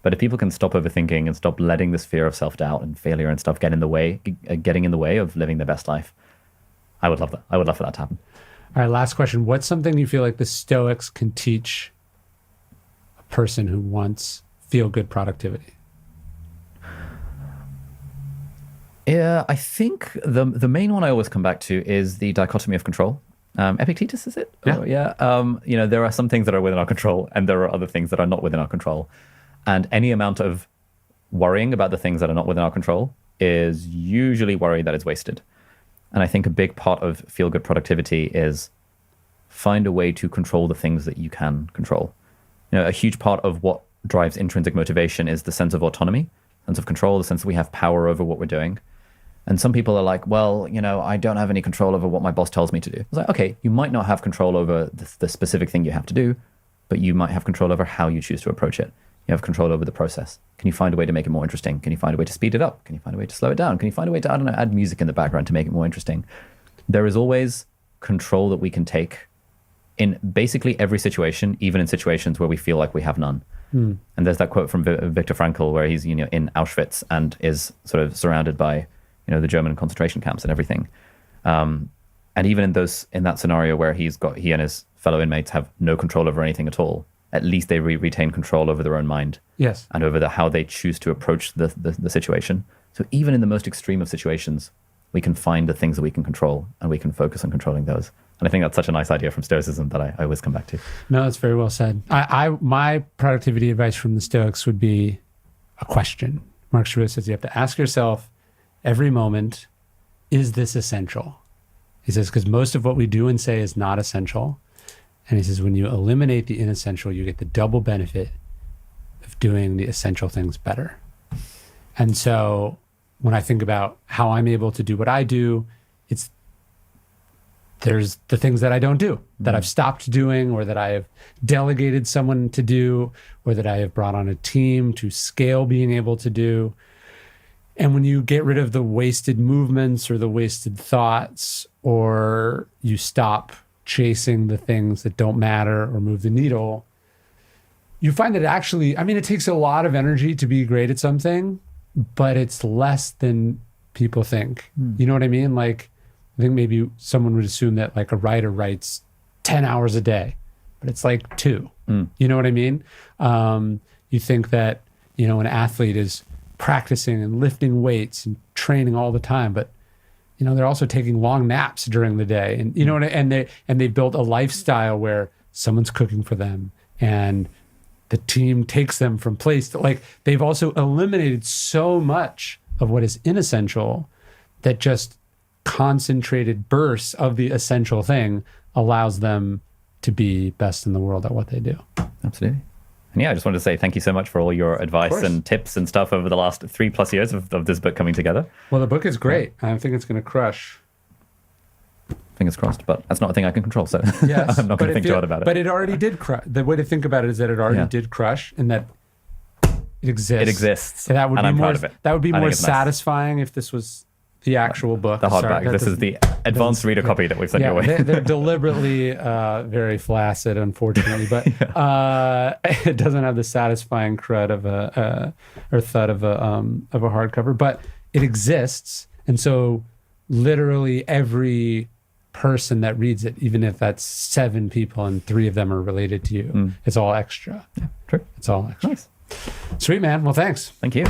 But if people can stop overthinking and stop letting this fear of self-doubt and failure and stuff getting in the way of living their best life, I would love that. I would love for that to happen. All right, last question. What's something you feel like the Stoics can teach a person who wants feel-good productivity? Yeah, I think the main one I always come back to is the dichotomy of control. Epictetus, is it? Yeah. Oh, yeah. There are some things that are within our control, and there are other things that are not within our control. And any amount of worrying about the things that are not within our control is usually worry that is wasted. And I think a big part of feel-good productivity is find a way to control the things that you can control. A huge part of what drives intrinsic motivation is the sense of autonomy, sense of control, the sense that we have power over what we're doing. And some people are like, well, I don't have any control over what my boss tells me to do. It's like, okay, you might not have control over the specific thing you have to do, but you might have control over how you choose to approach it. You have control over the process. Can you find a way to make it more interesting? Can you find a way to speed it up? Can you find a way to slow it down? Can you find a way to, add music in the background to make it more interesting? There is always control that we can take in basically every situation, even in situations where we feel like we have none. And there's that quote from Viktor Frankl where he's in Auschwitz and is sort of surrounded by the German concentration camps and everything. And even in that scenario where he and his fellow inmates have no control over anything at all, at least they retain control over their own mind. Yes. And over how they choose to approach the situation. So even in the most extreme of situations, we can find the things that we can control and we can focus on controlling those. And I think that's such a nice idea from Stoicism that I always come back to. No, that's very well said. My productivity advice from the Stoics would be a question. Mark Aurelius says you have to ask yourself every moment, is this essential? He says, because most of what we do and say is not essential. And he says, when you eliminate the inessential, you get the double benefit of doing the essential things better. And so when I think about how I'm able to do what I do, there's the things that I don't do, that I've stopped doing, or that I have delegated someone to do, or that I have brought on a team to scale being able to do. And when you get rid of the wasted movements or the wasted thoughts, or you stop chasing the things that don't matter or move the needle, you find that it takes a lot of energy to be great at something, but it's less than people think. You know what I mean? Like, I think maybe someone would assume that like a writer writes 10 hours a day, but it's like 2. You know what I mean? You think that, an athlete is practicing and lifting weights and training all the time, but they're also taking long naps during the day, and they built a lifestyle where someone's cooking for them and the team takes them from place to they've also eliminated so much of what is inessential that just concentrated bursts of the essential thing allows them to be best in the world at what they do. Absolutely. And I just wanted to say thank you so much for all your advice and tips and stuff over the last 3+ years of this book coming together. Well, the book is great. I think it's going to crush. Fingers crossed, but that's not a thing I can control, so yes, I'm not going to think too hard about it. But it already did crush. The way to think about it is that it already did crush, and that it exists. It exists, and that would and be I'm more, proud of it. That would be more satisfying nice. If this was the actual book. The hardback. This is the advanced reader copy that we've sent your way. They're deliberately very flaccid, unfortunately, but it doesn't have the satisfying crud of thud of a hardcover. But it exists, and so literally every person that reads it, even if that's 7 people and 3 of them are related to you, it's all extra. Yeah, true. It's all extra. Nice. Sweet, man. Well, thanks. Thank you.